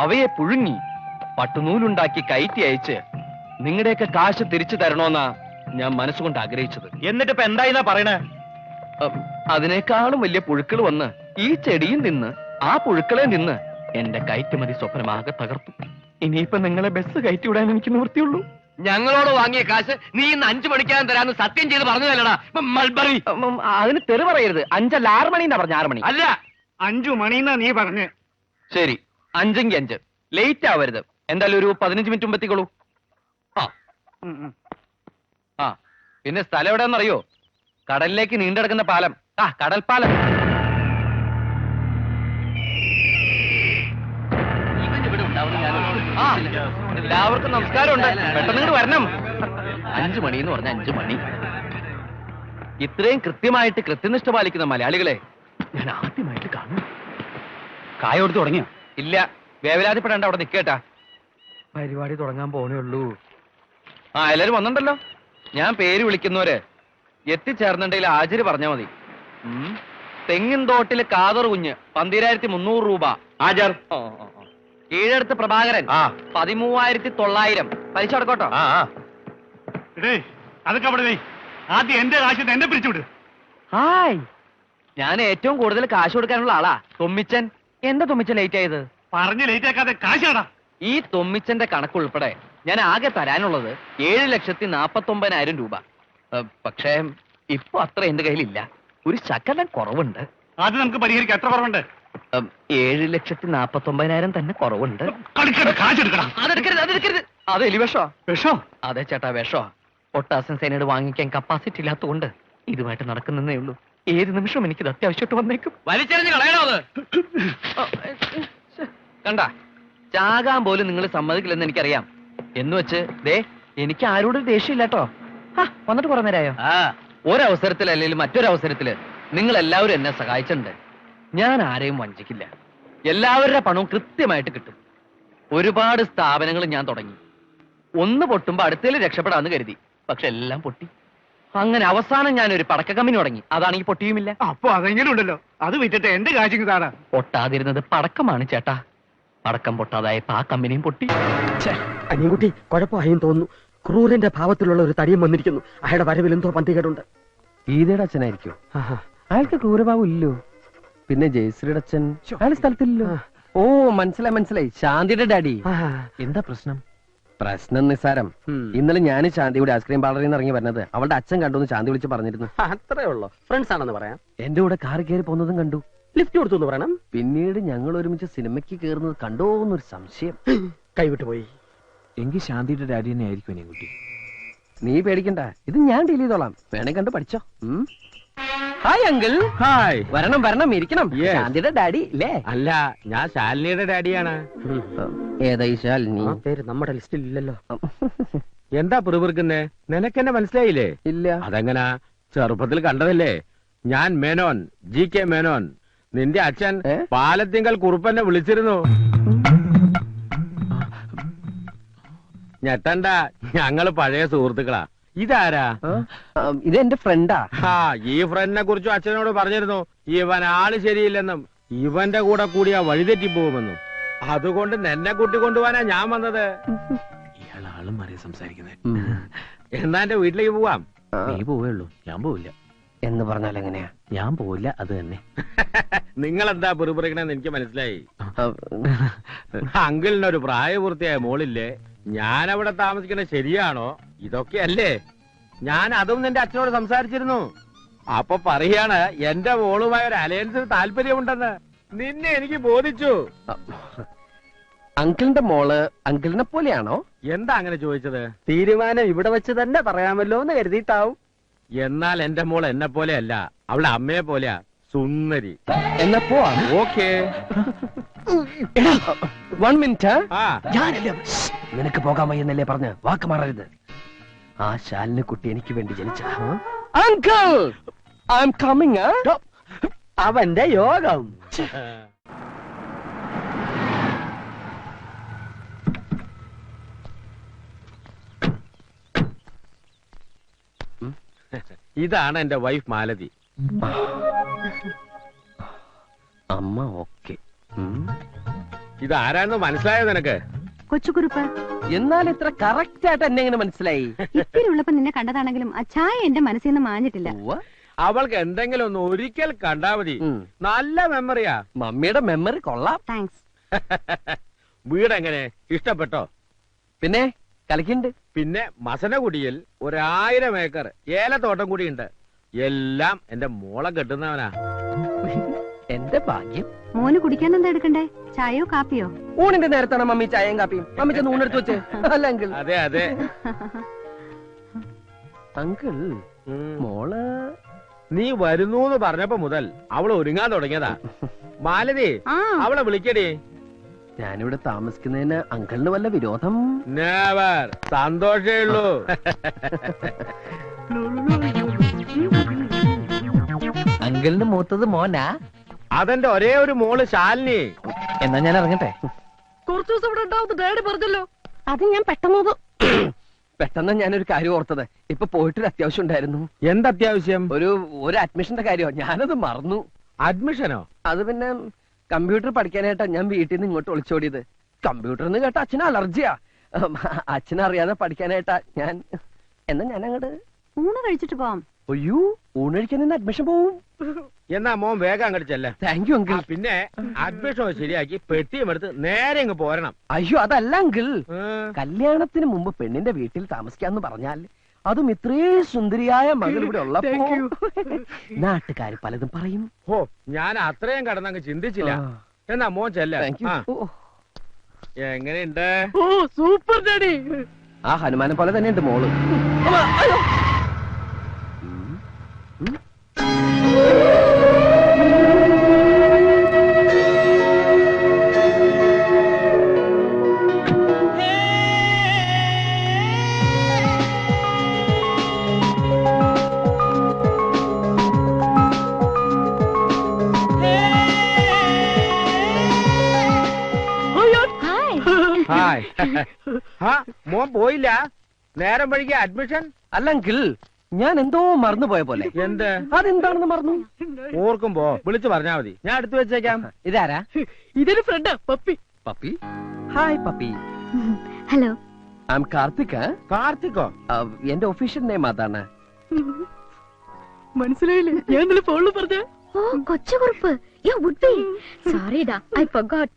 അവയെ പുഴുങ്ങി പട്ടുനൂലുണ്ടാക്കി കയറ്റി അയച്ച് നിങ്ങളുടെയൊക്കെ കാശ് തിരിച്ചു തരണോന്നാ ഞാൻ മനസ്സുകൊണ്ട് ആഗ്രഹിച്ചത്. എന്നിട്ട് ഇപ്പൊ എന്തായിന്നാ പറയണേ? അതിനേക്കാളും വലിയ പുഴുക്കൾ വന്ന് ഈ ചെടിയും നിന്ന് ആ പുഴുക്കളെ നിന്ന് എന്റെ കയറ്റുമതി സ്വപ്നമാകെ തകർത്തു. ഇനിയിപ്പൊ നിങ്ങളെ ബസ് കയറ്റി വിടാൻ എനിക്ക് നിവൃത്തിയുള്ളൂ. ഞങ്ങളോട് വാങ്ങിയ കാശ് നീ ഇന്ന് 5 മണിക്കാൻ തരാന്ന് സത്യം ചെയ്ത് പറഞ്ഞതല്ലടാ മൽബറി. അതിന് തെറി പറയരുത്. 5 അല്ല 6 മണി എന്നാ പറഞ്ഞ. 6 മണി അല്ല 5 മണിന്നാ നീ പറഞ്ഞ്. ശരി, 5 5 ലേറ്റ് ആവരുത്. എന്തായാലും ഒരു 15 മിനിറ്റ് മുമ്പ് എത്തിക്കോളൂ. ആ പിന്നെ സ്ഥലം എവിടെയാണെന്നറിയോ? കടലിലേക്ക് നീണ്ടെടുക്കുന്ന പാലം. കടൽപ്പാലം. എല്ലാവർക്കും നമസ്കാരമുണ്ട്. പെട്ടെന്ന് ഇങ്ങോട്ട് വരണം. 5 മണി എന്ന് പറഞ്ഞ 5 മണി. ഇത്രയും കൃത്യമായിട്ട് കൃത്യനിഷ്ഠ പാലിക്കുന്ന മലയാളികളെ ഞാൻ ആദ്യമായിട്ട് കാണുന്നു. കായ കൊടുത്ത് തുടങ്ങിയോ? ഇല്ല, വേവലാതിപ്പെടേണ്ട, അവിടെ നിൽക്കേട്ടാ. പരിപാടി തുടങ്ങാൻ പോണേ ഉള്ളൂ. എല്ലാരും വന്നിട്ടുണ്ടല്ലോ. ഞാൻ പേര് വിളിക്കുന്നവര് എത്തിച്ചേർന്നിണ്ടെങ്കിൽ ഹാജര് പറഞ്ഞാ മതി. തെങ്ങിൻ തോട്ടില് കാതർ കുഞ്ഞ് 12,300 രൂപ ഹാജർ. കീഴടുത്ത് പ്രഭാകരൻ 13,900. പലിശ അടക്കോട്ടോ. അതൊക്കെ അവിടെ ആദ്യം എന്റെ കാശ് എന്നെ പിരിച്ചുവിട്. ഹായ്, ഞാൻ ഏറ്റവും കൂടുതൽ കാശ് കൊടുക്കാനുള്ള ആളാ തൊമ്മിച്ചൻ. എന്താ തൊമ്മിച്ചൻ ലേറ്റ് ആയത്? പറഞ്ഞ് ലേറ്റ് ആക്കാതെ കാശാടാ. ഈ തൊമ്മിച്ചന്റെ കണക്കുൾപ്പെടെ ഞാൻ ആകെ തരാനുള്ളത് 7,49,000 രൂപ. പക്ഷേ ഇപ്പൊ അത്ര എന്റെ കയ്യിലില്ല. ഒരു ശകലം കുറവുണ്ട്. അത് നമുക്ക് പരിഹരിക്കാം. എത്ര കുറവുണ്ട്? 7,49,000 തന്നെ കുറവുണ്ട്. അതെടുക്കരുത്. അത് എലി വിഷോ? വിഷോ? അതെ ചേട്ടാ, വിഷോ. പൊട്ടാസ്യം സൈനൈഡ് വാങ്ങിക്കാൻ കപ്പാസിറ്റി ഇല്ലാത്തതുകൊണ്ട് ഇതുമായിട്ട് നടക്കുന്നേ ഉള്ളൂ. ഏത് നിമിഷം എനിക്കിത് അത്യാവശ്യമായിട്ട് വന്നേക്കും. വലിച്ചെറിഞ്ഞ് കളയണോ അത്? കണ്ട, ചാകാൻ പോലും നിങ്ങൾ സമ്മതിക്കില്ലെന്ന് എനിക്കറിയാം. എന്ന് വെച്ച് ദേ എനിക്ക് ആരോടും ദേഷ്യമില്ലാട്ടോ. വന്നിട്ട് കുറെ നേരമായോ? ഒരവസരത്തിൽ അല്ലെങ്കിൽ മറ്റൊരവസരത്തില് നിങ്ങൾ എല്ലാവരും എന്നെ സഹായിച്ചിട്ടുണ്ട്. ഞാൻ ആരെയും വഞ്ചിക്കില്ല. എല്ലാവരുടെ പണവും കൃത്യമായിട്ട് കിട്ടും. ഒരുപാട് സ്ഥാപനങ്ങൾ ഞാൻ തുടങ്ങി. ഒന്ന് പൊട്ടുമ്പോ അടുത്തേൽ രക്ഷപ്പെടാന്ന് കരുതി. പക്ഷെ എല്ലാം പൊട്ടി. അങ്ങനെ അവസാനം ഞാനൊരു പടക്ക കമ്പനി തുടങ്ങി. അതാണെങ്കിൽ പൊട്ടിയുമില്ല. അപ്പൊ അതെങ്ങനെ ഉണ്ടല്ലോ. അത് വിറ്റിട്ട് എന്റെ കാശിങ് താടാ. പൊട്ടാതിരുന്നത് പടക്കമാണ് ചേട്ടാ. പടക്കം പൊട്ടാതായപ്പോ ആ കമ്പനിയും പൊട്ടി. അനിയൻകുട്ടി കുഴപ്പമായും തോന്നുന്നു. ക്രൂരന്റെ ഭാവത്തിലുള്ള ഒരു തടിയും വന്നിരിക്കുന്നു. അയാളുടെ വരവിൽ എന്തോ പന്തികേടുണ്ട്. ഗീതയുടെ അച്ഛനായിരിക്കും. അയാൾക്ക് ക്രൂരഭാവം ഇല്ലോ. പിന്നെ ജയശ്രീയുടെ അച്ഛൻ അയാൾ സ്ഥലത്തില്ലല്ലോ. ഓ, മനസ്സിലായി. ശാന്തിയുടെ ഡാഡി. എന്താ പ്രശ്നം? പ്രശ്നം നിസ്സാരം. ഇന്നലെ ഞാൻ ശാന്തിയുടെ ഐസ്ക്രീം പാർലറിൽ നിന്ന് ഇറങ്ങി വരുന്നത് അവളുടെ അച്ഛൻ കണ്ടു. ശാന്തി വിളിച്ച് പറഞ്ഞിരുന്നു. അത്രേ ഉള്ളൂ. ഫ്രണ്ട്സ് ആണെന്ന് പറയാം. എന്റെ കൂടെ കാർ കയറി പോകുന്നതും കണ്ടു. ലിഫ്റ്റ് കൊടുത്തു എന്ന് പറയണം. പിന്നീട് ഞങ്ങൾ ഒരുമിച്ച് സിനിമയ്ക്ക് കയറുന്നത് കണ്ടോ എന്നൊരു സംശയം. കൈവിട്ടു പോയി. എങ്കിൽ ശാന്തിയുടെ ഡാഡി തന്നെ ആയിരിക്കും എന്നെ കുട്ടി. നീ പേടിക്കണ്ട, ഇത് ഞാൻ ഡീൽ ചെയ്തോളാം. വേണേ കണ്ട് പഠിച്ചോ. Hi uncle. ഹായ്. വരണം ഇരിക്കണം. ശാന്തിയുടെ ഡാഡി അല്ലേ? അല്ല, ഞാൻ ശാലിനിയുടെ ഡാഡിയാണ്. ഏതായി ശാലിനി? പേര് നമ്മുടെ ലിസ്റ്റിൽ ഇല്ലല്ലോ. എന്താ പിറുപിറുക്കുന്നേ? നിനക്കെന്നെ മനസ്സിലായില്ലേ? ഇല്ല. അതെങ്ങനാ? ചെറുപ്പത്തിൽ കണ്ടതല്ലേ. ഞാൻ മേനോൻ, GK മേനോൻ. നിന്റെ അച്ഛൻ പാലത്തിങ്കൽ കുറുപ്പന്നെ വിളിച്ചിരുന്നു. ഞെട്ടണ്ട, ഞങ്ങള് പഴയ സുഹൃത്തുക്കളാ. ഇതാരാ? ഇത് എന്റെ ഫ്രണ്ടാ. ഈ ഫ്രണ്ടിനെ കുറിച്ചും അച്ഛനോട് പറഞ്ഞിരുന്നു. ഇവൻ ആള് ശരിയില്ലെന്നും ഇവന്റെ കൂടെ കൂടിയാ വഴിതെറ്റി പോകുമെന്നും. അതുകൊണ്ട് നിന്നെ കൂട്ടിക്കൊണ്ടുപോവാനാ ഞാൻ വന്നത്. ഇയാൾ ആളും മാറി സംസാരിക്കുന്നത്. എന്നാ എന്റെ വീട്ടിലേക്ക് പോവാം. നീ പോവുള്ളൂ, ഞാൻ പോവില്ല. എന്ന് പറഞ്ഞാൽ എങ്ങനെയാ? ഞാൻ പോവില്ല, അത് തന്നെ. നിങ്ങളെന്താ പിറുപിറുക്കണെന്ന് എനിക്ക് മനസ്സിലായി. അങ്കിളിനൊരു പ്രായപൂർത്തിയായ മോളില്ലേ? ഞാൻ അവിടെ താമസിക്കുന്നത് ശരിയാണോ? ഇതൊക്കെയല്ലേ? ഞാൻ അതും നിന്റെ അച്ഛനോട് സംസാരിച്ചിരുന്നു. അപ്പൊ പറയാണ് എന്റെ മോളുമായ ഒരു അലയൻസിന് താല്പര്യമുണ്ടെന്ന്. നിന്നെ എനിക്ക് ബോധിച്ചു. അങ്കിളിന്റെ മോള് അങ്കിളിനെ പോലെയാണോ? എന്താ അങ്ങനെ ചോദിച്ചത്? തീരുമാനം ഇവിടെ വെച്ച് തന്നെ പറയാമല്ലോ എന്ന് കരുതിയിട്ടാവും. എന്നാൽ എന്റെ മോൾ എന്നെ പോലെ അല്ല, അവളുടെ അമ്മയെ പോലെയാ, സുന്ദരി. എന്നാ പോവാം. ഓക്കേ. 1 മിനിറ്റ്. ആ ഞാനല്ലേ നിനക്ക് പോകാൻ വയ്യെന്നല്ലേ പറഞ്ഞ് വാക്ക് മാറരുത്. ആ ശാലിന് കുട്ടി എനിക്ക് വേണ്ടി ജനിച്ച അങ്കിൾ ഐ എം കമ്മിങ്. അവന്റെ യോഗം. ഇതാണ് എന്റെ വൈഫ് മാലതി. അമ്മ ഓക്കെ. ഇതാരാന്ന് മനസ്സിലായോ നിനക്ക്? കൊച്ചുകുറുപ്പ്, എന്നാൽ ഇത്ര കറക്റ്റ് ആയിട്ട് എന്നെ എങ്ങനെ മനസ്സിലായി? ഇത്തിരി ഉള്ളപ്പോ നിന്നെ കണ്ടതാണെങ്കിലും ആ ചായ എന്റെ മനസ്സിൽ നിന്ന് മാഞ്ഞിട്ടില്ല. ഉവ്വ. അവൾക്ക് എന്തെങ്കിലും ഒന്ന് ഒരിക്കൽ കണ്ടാ മതി. ഉം. നല്ല മെമ്മറിയാ. മമ്മിയുടെ മെമ്മറി കൊള്ളാം. താങ്ക്സ്. വീട് എങ്ങനെ ഇഷ്ടപ്പെട്ടോ? പിന്നെ കളിക്കുന്നുണ്ട്. പിന്നെ മസനകുടിയിൽ 1000 ഏക്കർ ഏലത്തോട്ടം കൂടിയുണ്ട്. എല്ലാം എന്റെ മോളെ കെട്ടുന്നവനാ. എന്റെ ഭാഗ്യം. മോന് കുടിക്കാൻ എന്താ എടുക്കണ്ടേ? ചായയോ കാപ്പിയോ? ഊണിന്റെ നേരത്താണ് മമ്മി ചായയും കാപ്പിയും. മമ്മി ചെന്ന് ഊണെടുത്ത് വെച്ച്. അല്ല അങ്കിൾ. അതെ അതെ. അങ്കിൾ ഉം. മോള് നീ വരുന്നൂന്ന് പറഞ്ഞപ്പോ മുതൽ അവൾ ഒരുങ്ങാൻ തുടങ്ങിയതാ. മാലതി, ആ അവളെ വിളിക്കടി. ഞാനിവിടെ താമസിക്കുന്നതിന് അങ്കിളിന് വല്ല വിരോധം? നേവർ. സന്തോഷേ ഉള്ളൂ. അങ്കിളിന് മൂത്തത് മോനാ? അതെന്റെ ഒരേ ഒരു മോള് ശാലിനി. എന്നാ ഞാൻ ഇറങ്ങട്ടെ. കുറച്ചു ദിവസം ഇവിടെ ഉണ്ടാവും ഡാഡി പറഞ്ഞല്ലോ. അത് ഞാൻ പെട്ടെന്ന് പെട്ടെന്ന് ഞാനൊരു കാര്യം ഓർത്തത്. ഇപ്പൊ പോയിട്ടൊരു അത്യാവശ്യം ഉണ്ടായിരുന്നു. എന്തത്യാവശ്യം? ഒരു അഡ്മിഷന്റെ കാര്യമോ, ഞാനത് മറന്നു. അഡ്മിഷനോ? അത് പിന്നെ കമ്പ്യൂട്ടർ പഠിക്കാനായിട്ടാ ഞാൻ വീട്ടിൽ നിന്ന് ഇങ്ങോട്ട് ഒളിച്ചോടിയത്. കമ്പ്യൂട്ടർ എന്ന് കേട്ട അച്ഛന് അലർജിയാ. അച്ഛനറിയാതെ പഠിക്കാനായിട്ടാ ഞാൻ. എന്നാ ഞാൻ അങ്ങോട്ട് ഊണ് കഴിച്ചിട്ട് പോവാം. അയ്യോ, ഊണ് കഴിക്കാൻ നിന്ന് അഡ്മിഷൻ പോവും. എന്നാ മോൻ വേഗം അങ്ങോട്ട് ചെല്ലേ. Thank you uncle. പിന്നെ അഡ്മിഷൻ ശരിയാക്കി പെട്ടിയും എടുത്ത് നേരെ ഇങ്ങ് പോരണം. അയ്യോ അതല്ല അങ്കിൾ, ഉം. കല്യാണത്തിന് മുമ്പ് പെണ്ണിന്റെ വീട്ടിൽ താമസിക്കാന്ന് പറഞ്ഞാൽ അതും ഇത്രയും സുന്ദരിയായ മകൾ ഇവിടെ ഉള്ളപ്പോ നാട്ടുകാർ പലതും പറയും. ഓ, ഞാൻ അത്രയും കടന്നങ്ങ് ചിന്തിച്ചില്ല. ആ. എന്നാ മോൻ ചെല്ല. Thank you. ഓ, എങ്ങനെയുണ്ട്? ഓ സൂപ്പർ ഡാഡി. ആ ഹനുമാനെ പോലെ തന്നെ ഉണ്ട് മോള്. ഹായ്. ഹായ്. ആ, മോൻ പോയില്ല? നേരം വഴിക്ക് അഡ്മിഷൻ? അല്ല അങ്കിൾ, ഞാൻ എന്തോ മറന്നുപോയ പോലെ. എന്ത്? അതെന്താണെന്ന് മറന്നു. ഓർക്കുമ്പോ വിളിച്ചു പറഞ്ഞാ മതി, ഞാൻ എടുത്തു വെച്ചേക്കാം. ഇതാരാ? ഇതൊരു ഫ്രണ്ടാ puppy. Puppy? Hi puppy. Hello. I am Karthik. കാർത്തിക്കോ? എന്റെ ഒഫീഷ്യൽ നെയിം അതാണ്. മനസ്സിലായില്ലേ? ഞാൻ ഇന്നലെ ഫോണിൽ പറഞ്ഞ. ഓ Kochukuruppu, you would be sorry ഡാ, ഐ ഫർഗോട്ട്.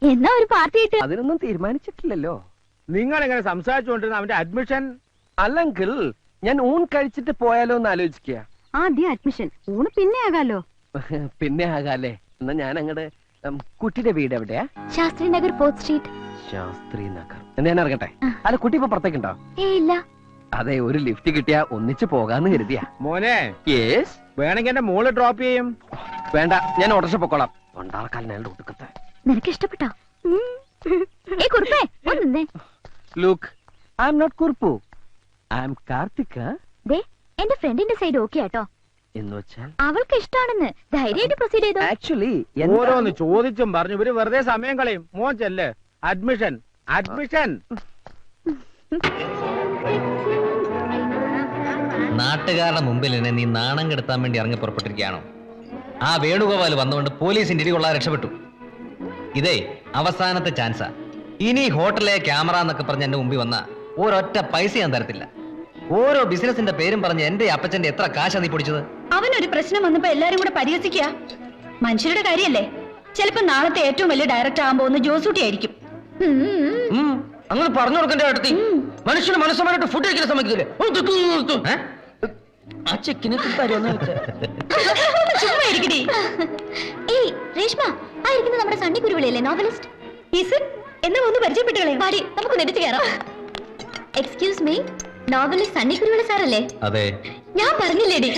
എന്നാ ഒരു പാർട്ടി ആയിട്ട്? അതിനൊന്നും തീരുമാനിച്ചിട്ടില്ലല്ലോ. നിങ്ങൾ എങ്ങനെ സംസാരിച്ചുകൊണ്ടിരുന്ന അവന്റെ അഡ്മിഷൻ? അല്ല അങ്കിൾ, ഞാൻ ഊൺ കഴിച്ചിട്ട് പോയാലോ എന്ന് ആലോചിക്കുക. ആദ്യം അഡ്മിഷൻ, ഊണ് പിന്നെ ആകാലോ. പിന്നെ ആകാല്ലേ. എന്നാ ഞാൻ അങ്ങട് കുട്ടിയുടെ വീട് എവിടെയാ? Shastri Nagar 4th street. ശാസ്ത്രി നഗർ. എന്നാ ഞാൻ ഇറങ്ങട്ടെ. അല്ല കുട്ടി ഇപ്പൊ പുറത്തേക്കുണ്ടോ? ഏ ഇല്ല. അതെ, ഒരു ലിഫ്റ്റ് കിട്ടിയാ ഒന്നിച്ച് പോകാന്ന് കരുതിയാ. മോനെ, യേസ്. വേണമെങ്കിൽ എന്റെ മോള് ഡ്രോപ്പ് ചെയ്യും. വേണ്ട, ഞാൻ ഓട്ടോറിക്ഷ പൊക്കോളാം. കൊണ്ടാർക്കാലിനാളുടെ ഒടുക്കത്തെ. നിനക്ക് ഇഷ്ടപ്പെട്ടോ? ഏ കുറുപ്പേ ഒന്നേ. Look, I am not Kuruppu, I am Karthik. ദേ എന്റെ ഫ്രണ്ടിന്റെ സൈഡ് ഓക്കെ ആട്ടോ. എന്ന് വെച്ചാൽ അവൾക്ക് ഇഷ്ടാണെന്ന് ധൈര്യമായിട്ട് പ്രൊസീഡ് ചെയ്തോ. ആക്ച്വലി ഓരോന്ന് ചോദിച്ചും പറഞ്ഞു ഇവര് വെറുതെ സമയം കളയും. മോൻ ചെല്ല്. Admission, admission. നാട്ടുകാരുടെ മുമ്പിൽ എന്നെ നീ നാണം കെടുത്താൻ വേണ്ടി ഇറങ്ങി പുറപ്പെട്ടിരിക്കുകയാണോ? ആ വേണുഗോപാൽ വന്നുകൊണ്ട് പോലീസിന്റെ ഇടി കൊള്ളാൻ രക്ഷപ്പെട്ടു. ഇതേ അവസാനത്തെ ചാൻസാ. ഇനി ഹോട്ടലിലെ ക്യാമറ എന്നൊക്കെ പറഞ്ഞ് എന്റെ മുമ്പിൽ വന്ന ഒരൊറ്റ പൈസ ഞാൻ തരത്തില്ല. ഓരോ ബിസിനസിന്റെ പേരും പറഞ്ഞ് എന്റെ അപ്പച്ചന്റെ എത്ര കാശാ നീ പൊടിച്ചത്? അവനൊരു പ്രശ്നം വന്നപ്പോ എല്ലാരും കൂടെ പരിഹസിക്കുക. മനുഷ്യരുടെ കാര്യല്ലേ. ചിലപ്പോ നാളത്തെ ഏറ്റവും വലിയ ഡയറക്ടർ ആകാൻ പോകുന്ന ജോസൂട്ടി ആയിരിക്കും. അങ്ങനെ പറഞ്ഞു കൊടുക്കണ്ടേ അടുത്ത്? മനുഷ്യന് മനസ്സമായിട്ട് ഫുഡ് കഴിക്കാൻ സമ്മതിക്കില്ലേ? ആ ചെക്കിനെ ചുമ്മാ ഇരിക്കടി. ഏയ് രേഷ്മ, ആയിരിക്കുന്നത് നമ്മുടെ സണ്ണി കുരുവിളിയല്ലേ, നോവലിസ്റ്റ്. എന്നാ ഒന്ന് പരിചയപ്പെട്ടുകളെ. പാടി നമുക്ക് നെറ്റിച്ച് കയറാം. Excuse me, novelist Sunny Kuruvila സാറല്ലേ? അതെ. ഞാൻ പറഞ്ഞില്ലേടി,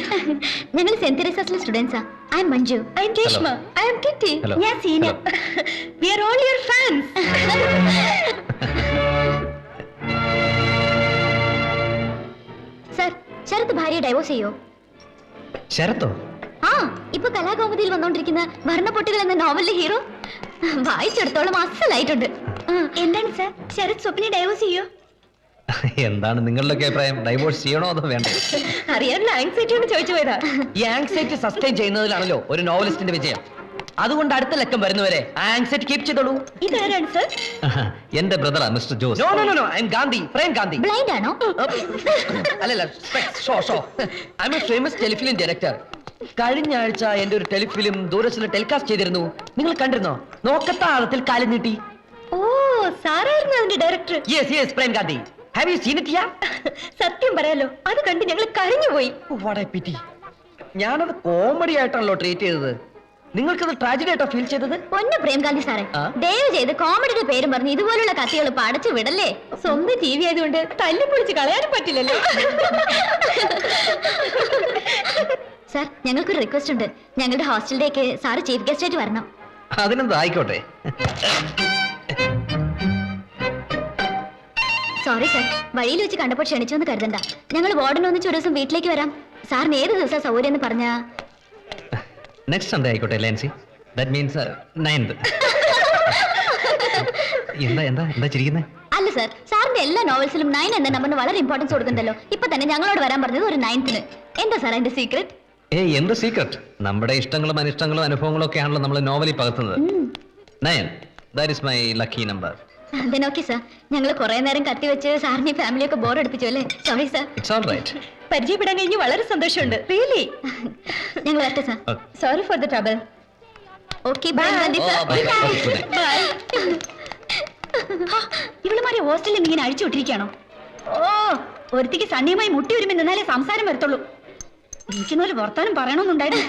ഞങ്ങൾ സെന്റ് തെരേസാസിലെ സ്റ്റുഡൻസാ. I am Manju. I am Reshma. I am Kitty. ഞാൻ Seena. We are all your fans. Sir, Sarath ഭാര്യ ഡൈവോഴ്സ് ചെയ്യോ? ശരത്തോ? ആ, ഇപ്പൊ കലാകൗമുദിയിൽ വന്നോണ്ടിരിക്കുന്ന വർണ്ണപ്പൊട്ടുകൾ എന്ന നോവലിലെ ഹീറോ. വായിച്ചെടുത്തോളം അസലായിട്ടുണ്ട്. എന്താണ് സർ, ശരത് സ്വപ്ന ഡൈവോഴ്സ് ചെയ്യോ? എന്താണ് നിങ്ങളുടെ അഭിപ്രായം? ഡൈവോഴ്സ് ചെയ്യണോ അതോ വേണ്ടോ? അറിയാനുള്ള ആങ്സൈറ്റി കൊണ്ട് ചോദിച്ചു പോയതാ. ഈ ആങ്സൈറ്റി സസ്റ്റെയിൻ ചെയ്യുന്നതിലാണല്ലോ ഒരു നോവലിസ്റ്റിന്റെ വിജയം. അതുകൊണ്ട് അടുത്ത ലക്കം വരുന്നവരെ ആങ്സൈറ്റി കീപ് ചെയ്തോളൂ. ഇതാരാണ് സർ? എന്റെ ബ്രദറാ mister Jose. No no no, I am Gandhi, Prem Gandhi. Blind ആണോ? അല്ലല്ല, I am a famous telefilm director. കഴിഞ്ഞ ആഴ്ച എന്റെ ഒരു ടെലിഫിലിം ദൂരദർശനിൽ ടെലികാസ്റ്റ് ചെയ്തിരുന്നു. നിങ്ങൾ കണ്ടിരുന്നോ? നോക്കത്ത ആഴത്തിൽ കാലം നീട്ടി. ഓ, സാറായിരുന്നു അതിന്റെ director? Yes yes, Prem Gandhi. Have you seen it yeah? സത്യം പറയാലോ, അത് കണ്ട് ഞങ്ങൾ കരഞ്ഞുപോയി. What A പിറ്റി. ഞാനത് കോമഡി ആയിട്ടാണല്ലോ ട്രീറ്റ് ചെയ്തത്. നിങ്ങൾക്കത് ട്രാജഡി ആയിട്ടോ ഫീൽ ചെയ്തത്? പൊന്നു പ്രേംകാന്തി സാറേ, ദയവ് ചെയ്ത് കോമഡിയുടെ പേരും പറഞ്ഞ് ഇതുപോലുള്ള കഥകൾ പടച്ചു വിടല്ലേ. സ്വന്തം ടി വി ആയതുകൊണ്ട് തല്ലിപ്പൊളിച്ച് കളയാനും പറ്റില്ലല്ലോ. സാർ, ഞങ്ങൾക്കൊരു റിക്വസ്റ്റ് ഉണ്ട്. ഞങ്ങളുടെ ഹോസ്റ്റലിലേക്ക് സാറ് ചീഫ് ഗസ്റ്റ് ആയിട്ട് വരണം. അതിനെന്താ, ആയിക്കോട്ടെ. സോറി സാർ, വഴിയിൽ വെച്ച് കണ്ടപ്പോൾ ക്ഷണിച്ചോന്ന് കരുതണ്ട. ഞങ്ങൾ വാർഡൻ ഒന്നിച്ച് ഒരു ദിവസം വീട്ടിലേക്ക് വരാം. സാറിന് ഏത് ദിവസം സൗകര്യം എന്ന് പറഞ്ഞാ? നെക്സ്റ്റ് സൺഡേ ആയിക്കോട്ടെ ലാൻസി. That means 9th. എന്താ എന്താ എന്താ ചിരിക്കുന്നത്? അല്ല സാർ, സാറിന്റെ എല്ലാ നോവൽസിലും 9 എന്ന നമ്പറിന് വളരെ ഇമ്പോർട്ടൻസ് കൊടുക്കുന്നുണ്ടല്ലോ. ഇപ്പൊ തന്നെ ഞങ്ങളോട് വരാൻ പറഞ്ഞത് ഒരു 9th. എന്താ സാർ അതിന്റെ സീക്രട്ട്? എന്ത് സീക്രട്ട്? നമ്മുടെ ഇഷ്ടങ്ങളും അനിഷ്ടങ്ങളും അനുഭവങ്ങളും ഒക്കെ ആണല്ലോ നമ്മൾ നോവലിൽ പകർത്തുന്നത്. 9, that is my lucky number. Okay sir, ഞങ്ങൾ കുറെ നേരം കത്തിവെച്ച് സാറിന്റെ ഫാമിലിയൊക്കെ ബോർ അടുപ്പിച്ചു അല്ലേ? Sorry sir. It's all right. പരിചയപ്പെടാൻ കഴിഞ്ഞ് വളരെ സന്തോഷമുണ്ട്. റിയലി. ഞങ്ങൾ വരട്ടെ sir. Sorry for the trouble. Okay, bye sir. Bye. ഇവളുമാരെ ഹോസ്റ്റലിൽ ഇങ്ങനെ അഴിച്ചു വിട്ടിരിക്കുകയാണോ? ഓ, ഒരുത്തിക്ക് സണ്ണിയുമായി മുട്ടി ഒരുമി നിന്നാലേ സംസാരം വരത്തുള്ളൂ. എനിക്കുന്നൊരു വർത്താനം പറയണമെന്നുണ്ടായിരുന്നു.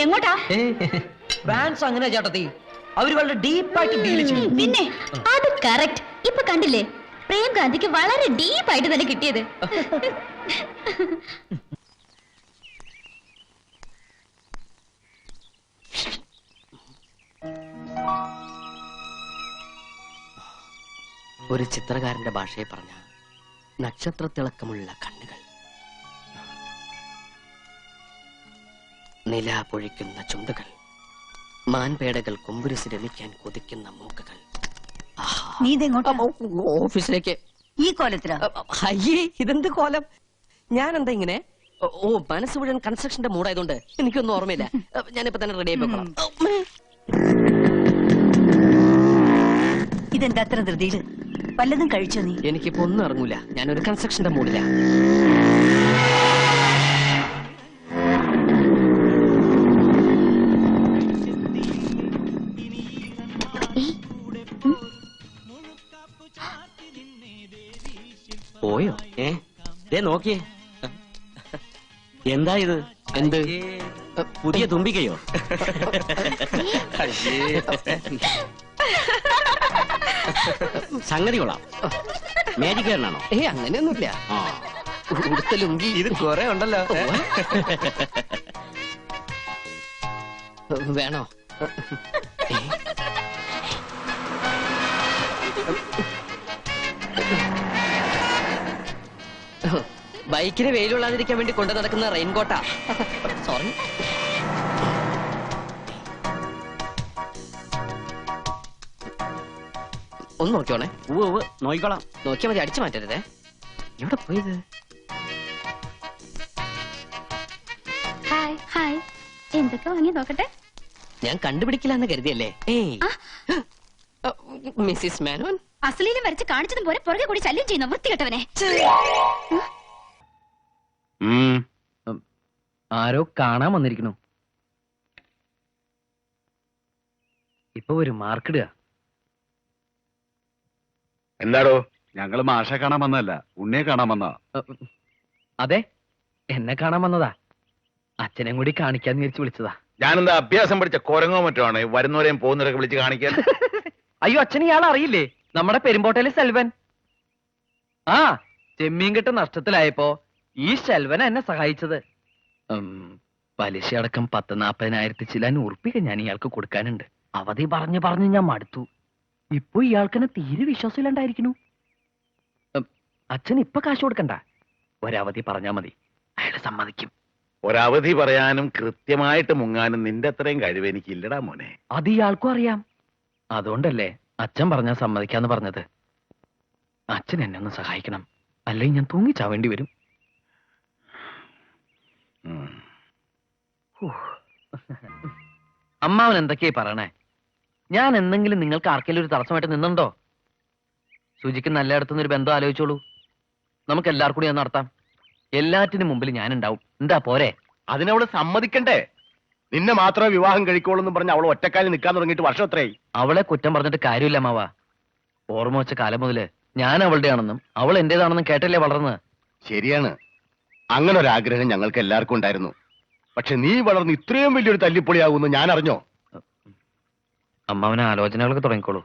എങ്ങോട്ടാ? ഫാൻസ് അങ്ങനെ ചേട്ടത്തി, അവർ വളരെ ഡീപ്പായിട്ട് ഡീൽ ചെയ്യും. പിന്നെ അത് കറക്റ്റ്. ഇപ്പൊ കണ്ടില്ലേ, പ്രേം ഗാന്ധിക്ക് വളരെ ഡീപ്പായിട്ട് തന്നെ കിട്ടിയത്. ഒരു ചിത്രകാരന്റെ ഭാഷയെ പറഞ്ഞ നക്ഷത്രത്തിളക്കമുള്ള കണ്ണുകൾ, നില പൊഴിക്കുന്ന ചുണ്ടുകൾ, മാൻപേടകൾ കൊമ്പുരസ് രമിക്കാൻ കൊതിക്കുന്ന മൂക്കുകൾ. നീ ഇതെങ്ങോട്ടാ? ഓഫീസിലേക്ക്. ഈ കോലത്തിലാ? അയ്യേ, ഇതെന്ത് കോലം? ഞാൻ എന്താ ഇങ്ങനെ? ഓ, മനസ്സ് മുഴുവൻ കൺസ്ട്രക്ഷന്റെ മൂടായതുകൊണ്ട് എനിക്കൊന്നും ഓർമ്മയില്ല. ഞാനിപ്പോ തന്നെ റെഡി ആയി പോകണം. ഇതെന്താ അത്ര ധൃതിയില്? വല്ലതും കഴിച്ചോ നീ? എനിക്കിപ്പോ ഒന്നും ഇറങ്ങൂല, ഞാനൊരു കൺസ്ട്രക്ഷന്റെ മൂടില്ല. പോയോ? നോക്കിയേ, എന്താ ഇത്? എന്ത്? പുതിയ തുമ്പിക്കയോ? സംഗതി കൊള്ളാം. മാജിക് കാരനാണോ? അങ്ങനെയൊന്നുമില്ല. ഉടുത്ത ലുങ്കി ഇത് കുറെ ഉണ്ടല്ലോ. വേണോ? ബൈക്കിന് വെയിലുള്ളാതിരിക്കാൻ വേണ്ടി കൊണ്ടു നടക്കുന്ന റെയിൻകോട്ടാ. സോറി. ഒന്ന് നോക്കിയോണേ. നോക്കിക്കോളാം. നോക്കിയാ മതി, അടിച്ചു മാറ്റരുതേ. എവിടെ പോയത്? Hi hi. എന്തൊക്കെ വാങ്ങി നോക്കട്ടെ? ഞാൻ കണ്ടുപിടിക്കില്ലെന്ന് കരുതിയല്ലേ? മിസ്സിസ് മേനോൻ, അസലീലും വരച്ച് കാണിച്ചതും പോലെ പുറകെ കൂടി ശല്യം ചെയ്യുന്ന വൃത്തികെട്ടവനെ. ആരോ കാണാൻ വന്നിരിക്കണു. ഇപ്പൊ ഒരു മാർക്കിടുക. എന്താടോ? ഞങ്ങള് മാഷെ കാണാൻ വന്നതല്ല, ഉണ്ണിയെ കാണാൻ വന്നതാ. അതെ, എന്നെ കാണാൻ വന്നതാ. അച്ഛനെ കൂടി കാണിക്കാന്ന് വിചാരിച്ചു വിളിച്ചതാ. ഞാനെന്താ അഭ്യാസം പഠിച്ച കുരങ്ങോ മറ്റോ ആണ് വരുന്നവരെയും പോകുന്നവരൊക്കെ വിളിച്ച് കാണിക്കാൻ? അയ്യോ, അച്ഛൻ ഇയാൾ അറിയില്ലേ? നമ്മുടെ പെരുമ്പോട്ടയിലെ സെൽവൻ. ആ ചെമ്മീൻ കെട്ട് നഷ്ടത്തിലായപ്പോ ഈ ശെൽവന എന്നെ സഹായിച്ചത്. പലിശ അടക്കം 10,40,000 ചില്ലാൻ ഉറുപ്പിക ഞാൻ ഇയാൾക്ക് കൊടുക്കാനുണ്ട്. അവധി പറഞ്ഞു ഞാൻ മടുത്തു. ഇപ്പൊ ഇയാൾക്കെന്നെ തീരെ വിശ്വാസമില്ലാണ്ടായിരിക്കണു. അച്ഛൻ ഇപ്പൊ കാശ് കൊടുക്കണ്ട, ഒരവധി പറഞ്ഞാ മതി, അയാൾ സമ്മതിക്കും. ഒരവധി പറയാനും കൃത്യമായിട്ട് മുങ്ങാനും നിന്റെ അത്രയും കഴിവ് എനിക്കില്ലടാ മോനെ. അത് ഇയാൾക്കും അറിയാം. അതുകൊണ്ടല്ലേ അച്ഛൻ പറഞ്ഞാൽ സമ്മതിക്കാന്ന് പറഞ്ഞത്. അച്ഛൻ എന്നെ ഒന്ന് സഹായിക്കണം, അല്ലെങ്കിൽ ഞാൻ തൂങ്ങിച്ചാവേണ്ടി വരും. അമ്മാവൻ എന്തൊക്കെയായി പറയണേ? ഞാൻ എന്തെങ്കിലും നിങ്ങൾക്ക് ആർക്കെങ്കിലും ഒരു തടസ്സമായിട്ട് നിന്നുണ്ടോ? സുജിക്ക് നല്ലയിടത്തുനിന്ന് ഒരു ബന്ധം ആലോചിച്ചോളൂ. നമുക്ക് എല്ലാവർക്കും കൂടി ഒന്ന് നടത്താം. എല്ലാറ്റിനും മുമ്പിൽ ഞാനുണ്ടാവും. എന്താ പോരെ? അതിനവള് സമ്മതിക്കണ്ടേ? നിന്നെ മാത്രമേ വിവാഹം കഴിക്കോളൂ പറഞ്ഞ് അവൾ ഒറ്റക്കാലിൽ നിൽക്കാൻ തുടങ്ങിയിട്ട് വർഷം എത്രയായി? അവളെ കുറ്റം പറഞ്ഞിട്ട് കാര്യമില്ല മാവാ. ഓർമ്മ വെച്ച കാലം മുതല് ഞാൻ അവളുടെ ആണെന്നും അവൾ എന്റേതാണെന്നും കേട്ടല്ലേ വളർന്ന്. ശരിയാണ്, അങ്ങനെ ഒരു ആഗ്രഹം ഞങ്ങൾക്ക് എല്ലാവർക്കും ഉണ്ടായിരുന്നു. പക്ഷെ നീ വളർന്ന് ഇത്രയും വലിയൊരു തല്ലിപ്പൊളിയാകുമെന്ന് ഞാൻ അറിഞ്ഞോ? അമ്മാവന് ആലോചനകളൊക്കെ തുടങ്ങിക്കോളൂ.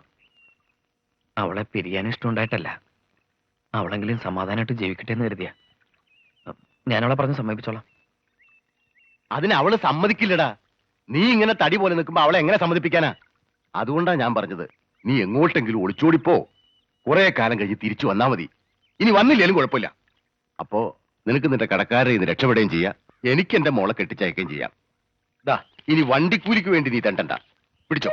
അവളെ പിരിയാൻ ഇഷ്ടമുണ്ടായിട്ടല്ല, അവളെങ്കിലും സമാധാനമായിട്ട് ജീവിക്കട്ടെ എന്ന് കരുതിയ. ഞാനവളെ പറഞ്ഞ് സമ്മതിപ്പിച്ചോളാം. അതിന് അവള് സമ്മതിക്കില്ലടാ. നീ ഇങ്ങനെ തടി പോലെ നിൽക്കുമ്പോ അവളെ എങ്ങനെ സമ്മതിപ്പിക്കാനാ? അതുകൊണ്ടാ ഞാൻ പറഞ്ഞത്, നീ എങ്ങോട്ടെങ്കിലും ഒളിച്ചോടിപ്പോ, കുറെ കാലം കഴിഞ്ഞ് തിരിച്ചു വന്നാ മതി. ഇനി വന്നില്ലേലും കുഴപ്പമില്ല. അപ്പോ നിനക്ക് നിന്റെ കടക്കാരെ ഇന്ന് രക്ഷപ്പെടുകയും ചെയ്യാം, എനിക്ക് എന്റെ മോളെ കെട്ടിച്ചയക്കുകയും ചെയ്യാം. ദാ ഇനി വണ്ടിക്കൂലിക്ക് വേണ്ടി നീ തണ്ടണ്ട, പിടിച്ചോ.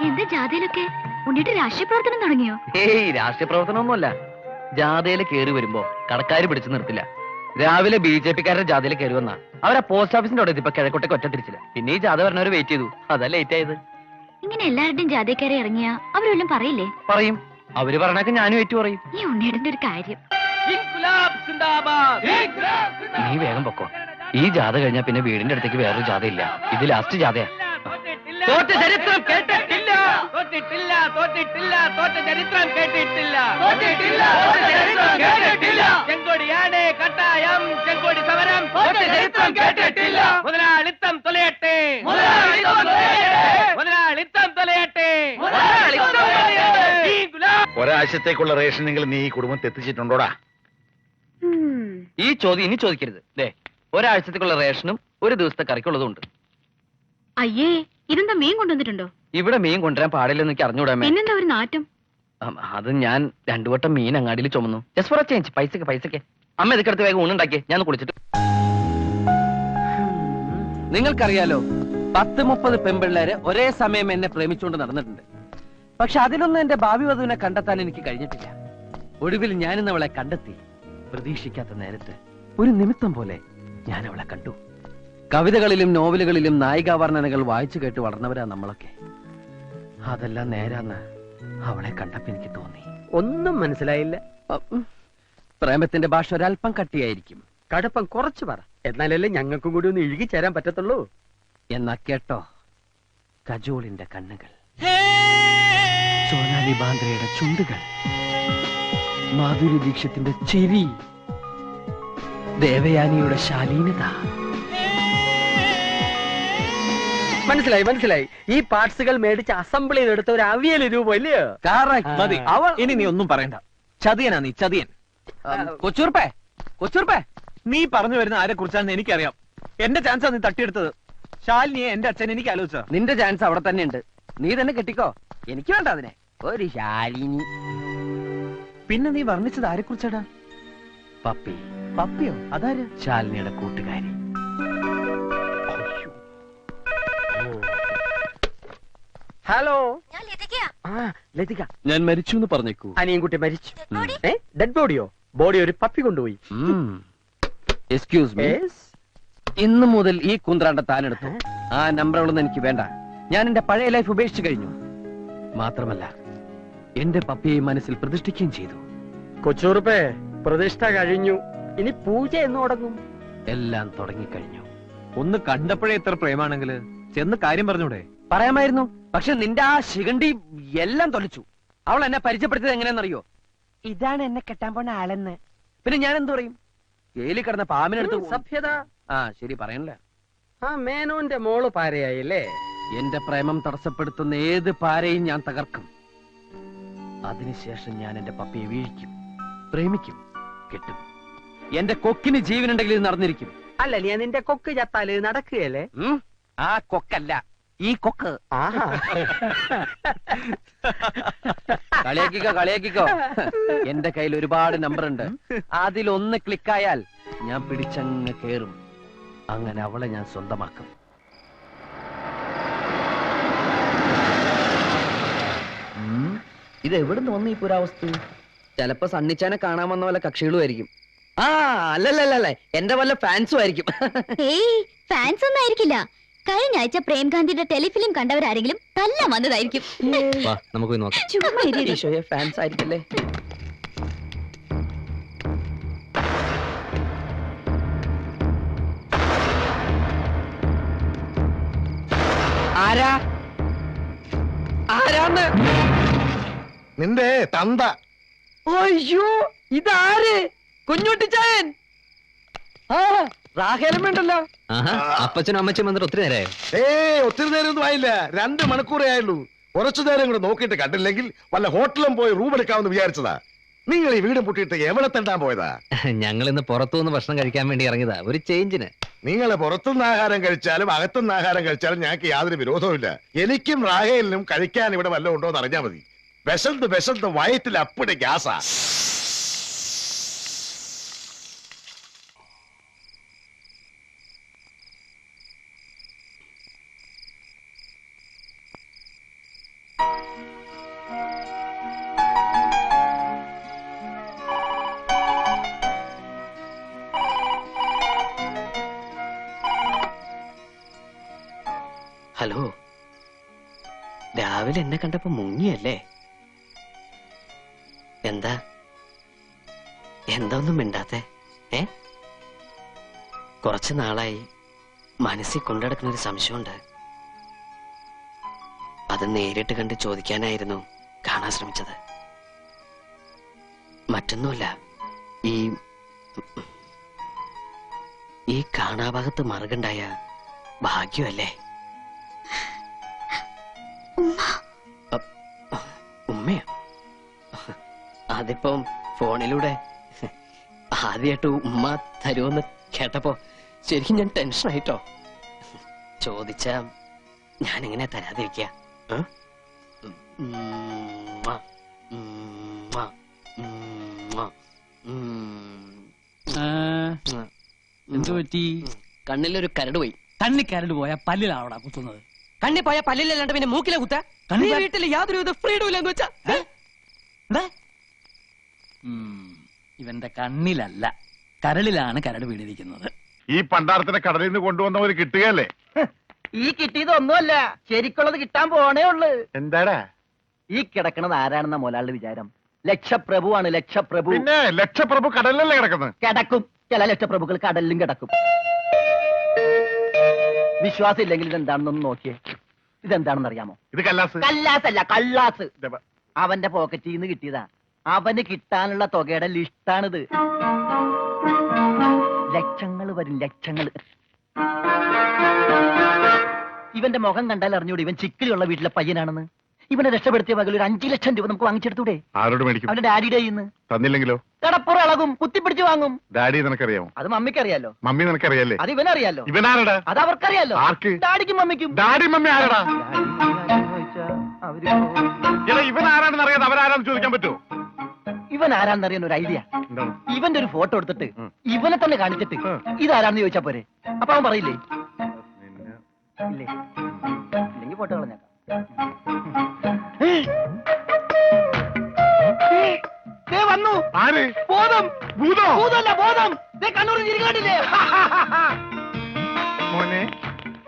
എന്താ ജാഥയിലൊക്കെ ഉണ്ണിട്ട് രാഷ്ട്രീയ പ്രവർത്തനം തുടങ്ങിയോ? ഏയ് രാഷ്ട്രീയ പ്രവർത്തനമൊന്നുമല്ല. ജാഥയിൽ കയറി വരുമ്പോ കടക്കാര് പിടിച്ചു നിർത്തില്ല. രാവിലെ BJP-ക്കാരുടെ ജാഥയിൽ കയറി വന്നാ അവരാ പോസ്റ്റ് ഓഫീസിന്റെ അവിടെ ഇപ്പൊ കിഴക്കോട്ടേക്ക് ഒറ്റ തിരിച്ചില്ല. പിന്നെ ഈ ജാഥ പറഞ്ഞവര് വെയിറ്റ് ചെയ്തു, അതാ ലേറ്റ് ആയത്. ഇങ്ങനെ എല്ലാവരുടെയും ജാഥക്കാരെ ഇറങ്ങിയാ അവരെല്ലാം പറയില്ലേ? പറയും. അവര് പറഞ്ഞാൽ ഞാനും ഏറ്റു പറയും. ഈ ഉണ്ണിയുടെ ഒരു കാര്യം. നീ വേഗം പൊക്കോ. ഈ ജാഥ കഴിഞ്ഞാ പിന്നെ വീടിന്റെ അടുത്തേക്ക് വേറൊരു ജാഥ ഇല്ല. ഇത് ലാസ്റ്റ് ജാഥയാ. തോറ്റ ചരിത്രം കേട്ടിട്ടില്ല, തോറ്റിട്ടില്ല, തോറ്റിട്ടില്ല, തോറ്റ ചരിത്രം കേട്ടിട്ടില്ല, തോറ്റിട്ടില്ല, കേട്ടിട്ടില്ല. ചെങ്കൊടിയാണ് കട്ടായം, ചെങ്കൊടി സമരം, തോറ്റ ചരിത്രം കേട്ടിട്ടില്ല. മുതലാളിത്തം തൊലയട്ടെ, മുതലാളിത്തം തൊലയട്ടെ. ഒരാഴ്ചത്തേക്കുള്ള റേഷനെങ്കിലും നീ ഈ കുടുംബത്തെ എത്തിച്ചിട്ടുണ്ടോടാ? ഈ ചോദ്യം ഇനി ചോദിക്കരുത്. ദേ, ഒരാഴ്ചത്തേക്കുള്ള റേഷനും ഒരു ദിവസത്തെ കറിക്കുള്ളതുണ്ട്. അയ്യേ, ഇതെന്താ മീൻ കൊണ്ടുവന്നിട്ടുണ്ടോ? ഇവിടെ മീൻ കൊണ്ടുവരാൻ പാടില്ലെന്ന് എനിക്ക് അറിഞ്ഞൂടാമേ. പിന്നെന്താ ഒരു നാറ്റം? അത് ഞാൻ 2 വട്ടം മീൻ അങ്ങാടിയിൽ ചുമന്നു. Just for A change. പൈസക്ക് അമ്മ ഇതൊക്കെ വേഗം ഊണുണ്ടാക്കിയേ, ഞാൻ കുളിച്ചിട്ട്. നിങ്ങൾക്കറിയാലോ, 10-30 പെൺപിള്ളേര് ഒരേ സമയം എന്നെ പ്രേമിച്ചുകൊണ്ട് നടന്നിട്ടുണ്ട്. പക്ഷെ അതിലൊന്നും എന്റെ ഭാവി വധുവിനെ കണ്ടെത്താൻ എനിക്ക് കഴിഞ്ഞിട്ടില്ല. ഒടുവിൽ ഞാനിന്ന് അവളെ കണ്ടെത്തി. പ്രതീക്ഷിക്കാത്ത നേരത്ത് ഒരു നിമിത്തം പോലെ ഞാൻ അവളെ കണ്ടു. കവിതകളിലും നോവലുകളിലും നായികാവർണ്ണനകൾ വായിച്ചു കേട്ട് വളർന്നവരാ നമ്മളൊക്കെ. അതെല്ലാം നേരാന്ന് അവളെ കണ്ടപ്പോ എനിക്ക് തോന്നി. ഒന്നും മനസ്സിലായില്ല. പ്രേമത്തിന്റെ ഭാഷ ഒരല്പം കട്ടിയായിരിക്കും. കടുപ്പം കുറച്ച് പറ, എന്നാലല്ലേ ഞങ്ങൾക്കും കൂടി ഒന്ന് ഇഴുകി ചേരാൻ പറ്റത്തുള്ളൂ. എന്നാ കേട്ടോ, കജോളിന്റെ കണ്ണുകൾ, സോനാലി ബാന്ദ്രയുടെ ചുണ്ടുകൾ, മാധുരി ദീക്ഷത്തിന്റെ ചിരി, ദേവയാനിയുടെ ശാലീനത. മനസ്സിലായി. ഈ പാർട്സുകൾ മേടിച്ച് അസംബിൾ ചെയ്തെടുത്ത ഒരു അവിയൽ രൂപം ഇല്ലയോ? മതി. ഇനി നീ ഒന്നും പറയണ്ട. ചതിയനാ നീ, ചതിയൻ. കൊച്ചൂർപ്പേ, നീ പറഞ്ഞു വരുന്ന ആരെ കുറിച്ചാണെന്ന് എനിക്കറിയാം. എന്റെ ചാൻസാ നീ തട്ടിയെടുത്തത്. ശാലിനിയെ എന്റെ അച്ഛൻ എനിക്ക് ആലോചിച്ച. നിന്റെ ചാൻസ് അവിടെ തന്നെ ഉണ്ട്. നീ തന്നെ കെട്ടിക്കോ. എനിക്ക് വേണ്ട അതിനെ. ഒരു ശാലിനി. പിന്നെ നീ വർണ്ണിച്ചത് ആരെ കുറിച്ചാടാ? പപ്പി. പപ്പിയോ? അതാര്? ശാലിനിയുടെ കൂട്ടുകാരി. ഹലോ, ലതിക. ഞാൻ മരിച്ചു എന്ന് പറഞ്ഞേക്കൂ. അനിയൻകുട്ടി മരിച്ചു. ഡെഡ് ബോഡിയോ? ബോഡി ഒരു പപ്പി കൊണ്ടുപോയി. Excuse me. ഇന്നു മുതൽ ഈ കുന്ത്രാണ്ട താനെടുത്തു. ആ നമ്പറുകളൊന്നും എനിക്ക് വേണ്ട. ഞാൻ എന്റെ പഴയ ലൈഫ് ഉപേക്ഷിച്ചു കഴിഞ്ഞു. മാത്രമല്ല, എന്റെ പപ്പിയെ മനസ്സിൽ പ്രതിഷ്ഠിക്കുകയും ചെയ്തു. കൊച്ചൂർപ്പേ, പ്രതിഷ്ഠ കഴിഞ്ഞു. ഇനി പൂജ എന്ന് തുടങ്ങും. എല്ലാം തുടങ്ങിക്കഴിഞ്ഞു. ഒന്ന് കണ്ടപ്പോഴേ എത്ര പ്രേമാണെങ്കില് ചെന്ന് കാര്യം പറഞ്ഞൂടെ? പറയാമായിരുന്നു. പക്ഷെ നിന്റെ ആ ശിഖണ്ഡി എല്ലാം തൊലച്ചു. അവൾ എന്നെ പരിചയപ്പെടുത്തിയത് എങ്ങനെയാണെന്നറിയോ? ഇതാണ് എന്നെ കെട്ടാൻ പോണ ആളെന്ന്. പിന്നെ ഞാൻ എന്തു പറയും? ജയിലിൽ കിടന്ന പാമ്പിനെടുത്ത് സഭ്യത. ആ ശരി പറയണല്ലേ. ആ മേനോന്റെ മോള് പാരയായില്ലേ? എന്റെ പ്രേമം തടസ്സപ്പെടുത്തുന്ന ഏത് പാരയും ഞാൻ തകർക്കും. അതിനുശേഷം ഞാൻ എന്റെ പപ്പിയെ വീഴിക്കും, പ്രേമിക്കും, കെട്ടും. എന്റെ കൊക്കിന് ജീവനുണ്ടെങ്കിൽ ഇത് നടന്നിരിക്കും. അല്ല നീ നിന്റെ കൊക്ക് ചത്താല് നടക്കുകയല്ലേ? ആ കൊക്കല്ല, ഈ കൊക്ക്. കളിയാക്കിക്കോ. എന്റെ കയ്യിൽ ഒരുപാട് നമ്പർ ഉണ്ട്. അതിലൊന്ന് ക്ലിക്കായാൽ ഞാൻ പിടിച്ചങ്ങ് കേറും. അങ്ങനെ അവളെ ഞാൻ സ്വന്തമാക്കും. ഇത് എവിടുന്ന് വന്നു ഈ പുരാവസ്തു? ചിലപ്പോ സണ്ണിച്ചാനെ കാണാൻ വന്ന വല്ല കക്ഷികളും ആയിരിക്കും. ആ അല്ലല്ലേ, എന്റെ വല്ല ഫാൻസും ആയിരിക്കും. ഏയ് ഫാൻസ് ഒന്നും ആയിരിക്കില്ല. കഴിഞ്ഞ ആഴ്ച പ്രേംകാന്തിയുടെ ടെലിഫിലിം കണ്ടവരാരെങ്കിലും തല്ല വന്നതായിരിക്കും. വാ നമുക്ക് പോയി നോക്കാം. ചുമ്മാ ഇരിടി. ഈശോയെ ഫാൻസ് ആയിരിക്കല്ലേ? ആരാന്ന്? നിന്റെ തന്ത. അയ്യോ ഇതാര്? കുഞ്ഞുട്ടിച്ചായൻ. ആ റാഹേലും വേണ്ടല്ലോ. അപ്പച്ചനും അമ്മച്ചും വന്നിട്ട് ഒത്തിരി നേരമായോ? ഒത്തിരി നേരം ഒന്നും ആയില്ല, 2 മണിക്കൂറേ ആയുള്ളൂ. കുറച്ചു നേരം കൂടെ നോക്കിയിട്ട് കണ്ടില്ലെങ്കിൽ വല്ല ഹോട്ടലും പോയി റൂം എടുക്കാമെന്ന് വിചാരിച്ചതാ. നിങ്ങൾ ഈ വീടും പൂട്ടിയിട്ട് എവിടെ തെണ്ടാൻ പോയതാ? ഞങ്ങൾ ഇന്ന് പുറത്തുനിന്ന് ഭക്ഷണം കഴിക്കാൻ വേണ്ടി ഇറങ്ങിയതാ, ഒരു ചേഞ്ചിന്. നിങ്ങൾ പുറത്തുനിന്ന് ആഹാരം കഴിച്ചാലും അകത്തുനിന്ന് ആഹാരം കഴിച്ചാലും ഞങ്ങൾക്ക് യാതൊരു വിരോധവുമില്ല. എനിക്കും റാഹേലിനും കഴിക്കാൻ ഇവിടെ വല്ലതും ഉണ്ടോ എന്ന് അറിഞ്ഞാൽ മതി. വിശന്ന് വയറ്റിൽ അപ്പടി ഗ്യാസാ. ഹലോ, രാവിലെ എന്നെ കണ്ടപ്പോ മുങ്ങിയല്ലേ? എന്താ ഒന്നും മിണ്ടാത്തെ? കുറച്ചു നാളായി മനസ്സിൽ കൊണ്ടുനടക്കുന്ന ഒരു സംശയമുണ്ട്. അത് നേരിട്ട് കണ്ട് ചോദിക്കാനായിരുന്നു കാണാൻ ശ്രമിച്ചത്. മറ്റൊന്നുമല്ല, ഈ കാണാഭാഗത്ത് മറുകുണ്ടായ ഭാഗ്യമല്ലേ? ഉമ്മയോ? അതിപ്പം ഫോണിലൂടെ ആദ്യമായിട്ട് ഉമ്മ തരുമെന്ന് കേട്ടപ്പോ ശരിക്കും ഞാൻ ടെൻഷനായിട്ടോ. ചോദിച്ചാ ഞാൻ എങ്ങനെ തരാതിരിക്ക? എന്തു പറ്റി? കണ്ണിലൊരു കരട് പോയി. കണ്ണി കരട് പോയാ പല്ലിലാണോടാ കുത്തുന്നത്? കണ്ണി പോയ പല്ലിലല്ലാണ്ട് പിന്നെ മൂക്കിലെ കുത്ത? വീട്ടിൽ യാതൊരു ഫ്രീഡം ഇല്ലെന്ന് വെച്ചാ ഇവന്റെ കണ്ണിലല്ല, കരളിലാണ് കരട് വീണിരിക്കുന്നത്. ഈ പണ്ടാരത്തിനെ കടലിൽ നിന്ന് കൊണ്ടുവന്നവര് കിട്ടുകയല്ലേ? ഈ കിട്ടിയതൊന്നുമല്ല, ശരിക്കുള്ളത് കിട്ടാൻ പോണേ ഉള്ളു. എന്താടാ ഈ കിടക്കണത് ആരാണെന്ന മുതലാളുടെ വിചാരം? ലക്ഷപ്രഭുവാണ്, ലക്ഷപ്രഭു. പിന്നെ ലക്ഷപ്രഭു കടലിലല്ലേ കിടക്കുന്നത്? കിടക്കും, ചില ലക്ഷപ്രഭുക്കൾ കടലിലും കിടക്കും. വിശ്വാസം ഇല്ലെങ്കിൽ ഇതെന്താണെന്നൊന്ന് നോക്കിയേ. ഇതെന്താണെന്ന് അറിയാമോ? ഇത് കല്ലാസ്. കല്ലാസല്ല, കള്ളാസ്. അവന്റെ പോക്കറ്റിൽ നിന്ന് കിട്ടിയതാ. അവന് കിട്ടാനുള്ള തുകയുടെ ലിസ്റ്റാണിത്. ലക്ഷങ്ങൾ വരും, ലക്ഷങ്ങൾ. ഇവന്റെ മുഖം കണ്ടാൽ അറിഞ്ഞൂടെ ഇവൻ ചിക്കിലുള്ള വീട്ടിലെ പയ്യനാണെന്ന്? ഇവനെ രക്ഷപ്പെടുത്തിയ വകയിൽ ഒരു 5 ലക്ഷം രൂപ നമുക്ക് വാങ്ങിച്ചെടുത്തൂടെ? ആരോട് മേടിക്കും? അവന്റെ ഡാഡിയുടെ ഇന്ന്. തന്നില്ലെങ്കിലോ? കടപ്പുറ ഇളകും, കുത്തിപ്പിടിച്ച് വാങ്ങും. ഡാഡി നിനക്കറിയാമോ? അത് മമ്മിക്കറിയാലോ. മമ്മി നിനക്കറിയാലേ? അത് ഇവനറിയാലോ. ഇവനാരടാ? അത് അവർക്കറിയാലോ. ആർക്ക്? ഡാഡിക്കും മമ്മിക്കും. ഡാഡി മമ്മി ആരടാ? ഇവൻ ആരാണെന്ന് അറിയാതെ അവരാരാന്ന് ചോദിക്കാൻ പറ്റുമോ? ഇവൻ ആരാന്നറിയാൻ ഒരു ഐഡിയ. ഇവന്റെ ഒരു ഫോട്ടോ എടുത്തിട്ട് ഇവനെ തന്നെ കാണിച്ചിട്ട് ഇതാരാണെന്ന് ചോദിച്ചാ പോരെ? അപ്പൊ അവൻ പറയില്ലേ? ഇല്ലേ? ഇല്ലെങ്കിൽ ഫോട്ടോ കളഞ്ഞേക്കാം. വന്നു. ആര്? ബോധം. ഭൂതോ? ഭൂതമല്ല, ബോധം. കണ്ണൂർ ചിരിക്കാണ്ടില്ലേ? മോനെ,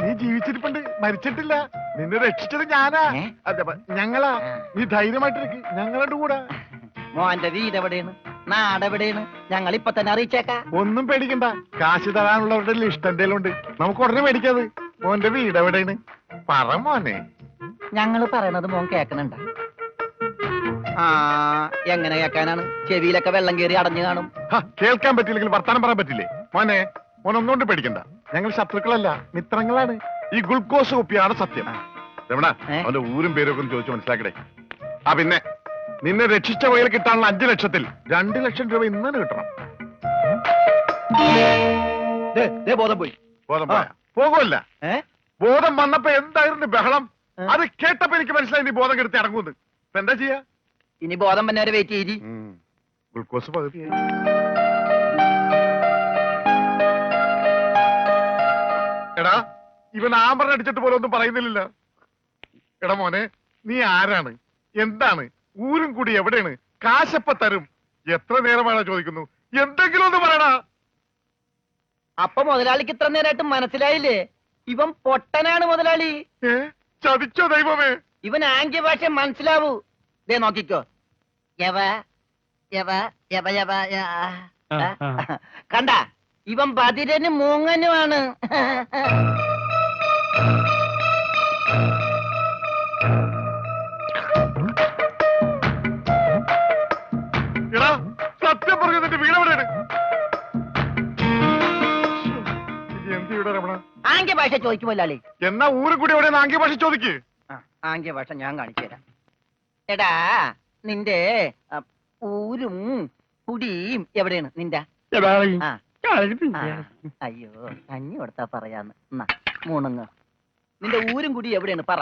നീ ജീവിച്ചിരിപ്പുണ്ട്, മരിച്ചിട്ടില്ല. നിന്നെ രക്ഷിച്ചത് ഞാനാ. അതെ, ഞങ്ങളാ. നീ ധൈര്യമായിട്ടിരിക്ക്, ഞങ്ങളുടെ കൂടെ. മോന്റെ വീട് എവിടെയാണ്, നാടെവിടെയാണ്? ഞങ്ങൾ ഇപ്പൊ തന്നെ അറിയിച്ചേക്കാം. ഒന്നും പേടിക്കണ്ട, കാശ് തരാനുള്ളവരുടെ ലിസ്റ്റ് എന്തേലും ഉണ്ട്, നമുക്ക് ഉടനെ മേടിക്കാത്. മോന്റെ വീട് എവിടെയാണ്? പറമോനെ. ഞങ്ങള് പറയണത് മോൻ കേക്കണുണ്ട? ആ, എങ്ങനെ കേക്കാനാണ്? ചെവിയിലൊക്കെ വെള്ളം കയറി അടഞ്ഞു കാണും. കേൾക്കാൻ പറ്റില്ലെങ്കിൽ വർത്താനം പറയാൻ പറ്റില്ലേ? മോനെ, മോനൊന്നുകൊണ്ട് പേടിക്കണ്ട. ഞങ്ങൾ ശത്രുക്കളല്ല, മിത്രങ്ങളാണ്. ഈ ഗ്ലൂക്കോസ് കുപ്പിയാണ് സത്യം. രമണ, അവന്റെ ഊരും പേരും ഒക്കെ ഒന്ന് ചോദിച്ചു മനസ്സിലാക്കടേ. ആ പിന്നെ നിന്നെ രക്ഷിച്ച വകയിൽ കിട്ടാനുള്ള 5 ലക്ഷത്തിൽ 2 ലക്ഷം രൂപ ഇന്ന് തന്നെ കിട്ടണം. ബോധം പോയി. ബോധം പോയാ പോകുമല്ല. ബോധം വന്നപ്പോ എന്തായിരുന്നു ബഹളം? അത് കേട്ടപ്പോ എനിക്ക് മനസ്സിലായി നീ ബോധം കെടുത്തി ഇറങ്ങുന്നത്. ഇപ്പൊ എന്താ ചെയ്യാ? ഇനി ബോധം പിന്നെ വരെ വെയിറ്റ് ചെയ്തി. ഗ്ലൂക്കോസ് പകുതിയായി. എടാ, ഇവൻ ആമ്പറിന് അടിച്ചിട്ട് പോലെ ഒന്നും പറയുന്നില്ല. എടാ മോനെ, നീ ആരാണ്? എന്താണ്? ഊരും കൂടി എവിടെയാണ്? കാശപ്പ തരും. എത്ര നേരമാണ് ചോദിക്കുന്നു? എന്തെങ്കിലും ഒന്ന് പറയടാ. അപ്പൊ മുതലാളിക്ക് ഇത്ര നേരമായിട്ട് മനസ്സിലായില്ലേ? ഇവൻ പൊട്ടനാണ് മുതലാളി. ചതിച്ചോ ദൈവമേ? ഇവൻ ആംഗ്യ ഭാഷ മനസ്സിലാവൂ. ദേ നോക്കിക്കോ. യവ യവ യവ യവ കണ്ട, ഇവൻ ബദിരനും മൂങ്ങനുമാണ്. എടാ, സത്യം പറഞ്ഞു നിന്റെ വീടെവിടെയാണ്? എന്ത് ഇവിടെ രമണ? ആംഗ്യ ഭാഷ ചോദിക്കും മുതലാളി. എന്നാ ഊരും കൂടി എവിടെയാണ് ആംഗ്യ ഭാഷ ചോദിക്ക്. ആംഗ്യ ഭാഷ ഞാൻ കാണിച്ചു തരാം. എടാ, നിന്റെ ഊരും കുടിയും എവിടെയാണ് നിന്റെ? അയ്യോ, കഞ്ഞി കൊടുത്താ പറയാന്ന്. മൂണങ്ങ്. നിന്റെ ഊരും കുടി എവിടെയാണ് പറ.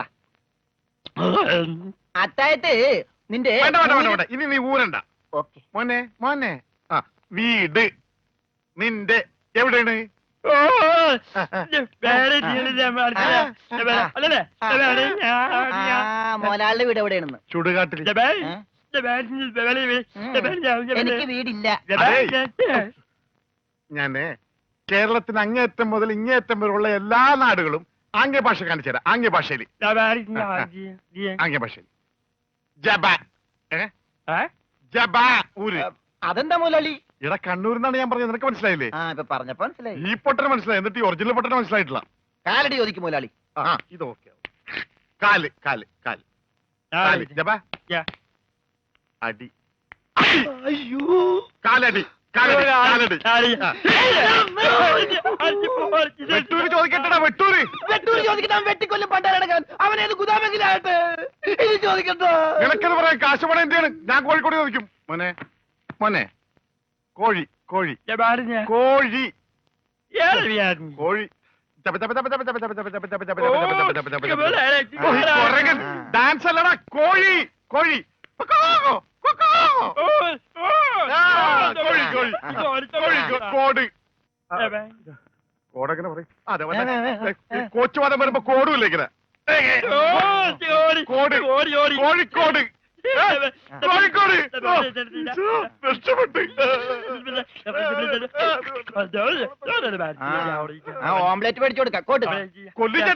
അത്തായത് നിന്റെ ഇനി നീ ഊരണ്ട. ഓക്കെ മോനെ, മോനെ, വീട് നിന്റെ എവിടെയാണ്? മോലാളുടെ വീട് എവിടെയാണെന്ന്? ചുടുകാട്ടിൽ. എനിക്ക് വീടില്ല. ഞാന് കേരളത്തിന് അങ്ങേയറ്റം മുതൽ ഇങ്ങേയറ്റം വരെയുള്ള എല്ലാ നാടുകളും ആംഗ്യ ഭാഷ കാണിച്ചു തരാം. ആംഗ്യ ഭാഷയിൽ. ആംഗ്യ ഭാഷയിൽ. ജബാ ഊര്. അതെന്താ മുതലാളി? ഇവിടെ കണ്ണൂരിന്നാണ് ഞാൻ പറഞ്ഞത്. നിനക്ക് മനസ്സിലായില്ലേ? ഇപ്പൊ പറഞ്ഞപ്പോ മനസ്സിലായി. ഈ പൊട്ടന് മനസ്സിലായി, എന്നിട്ട് ഈ ഒറിജിനൽ പൊട്ടന് മനസ്സിലായിട്ടില്ല. കാലടി ചോദിക്കും മുതലാളി. ഇത് ഓക്കെ. കാല് കാല് കാല് കാല്. ജബാ അടി. അയ്യോ, കാലടി കാലടി കാലടി. വെട്ടൂര് ചോദിക്കട്ടെടാ, വെട്ടൂര്. വെട്ടൂര് ചോദിക്കട്ടെ. വെട്ടിക്കൊല്ലും പണ്ടാരടക്കാൻ അവനേത് ഗുദാമെങ്കിലായിട്ട് ഇനി ചോദിക്കട്ടോ. നിനക്കെന്ന് പറയാൻ കാശ് പണം എന്റെയാണ്. ഞാൻ കോഴിക്കോട് ചോദിക്കും. മോനെ, മോനെ, കോഴി കോഴി കോഴി കോഴി. ഡാൻസ് അല്ലടാ, കോഴി കോഴി. കോട് കോടെങ്ങനെ പറയും? അതെ, കോച്ചുവാദം വരുമ്പോ കോടുമില്ല ഇങ്ങനെ. കോട് കോഴിക്കോട് കോഴിക്കോട്. രക്ഷപ്പെട്ട്. ഓംലെറ്റ് മേടിച്ചു കൊടുക്കാം. കോട്ട് കൊല്ലിച്ച.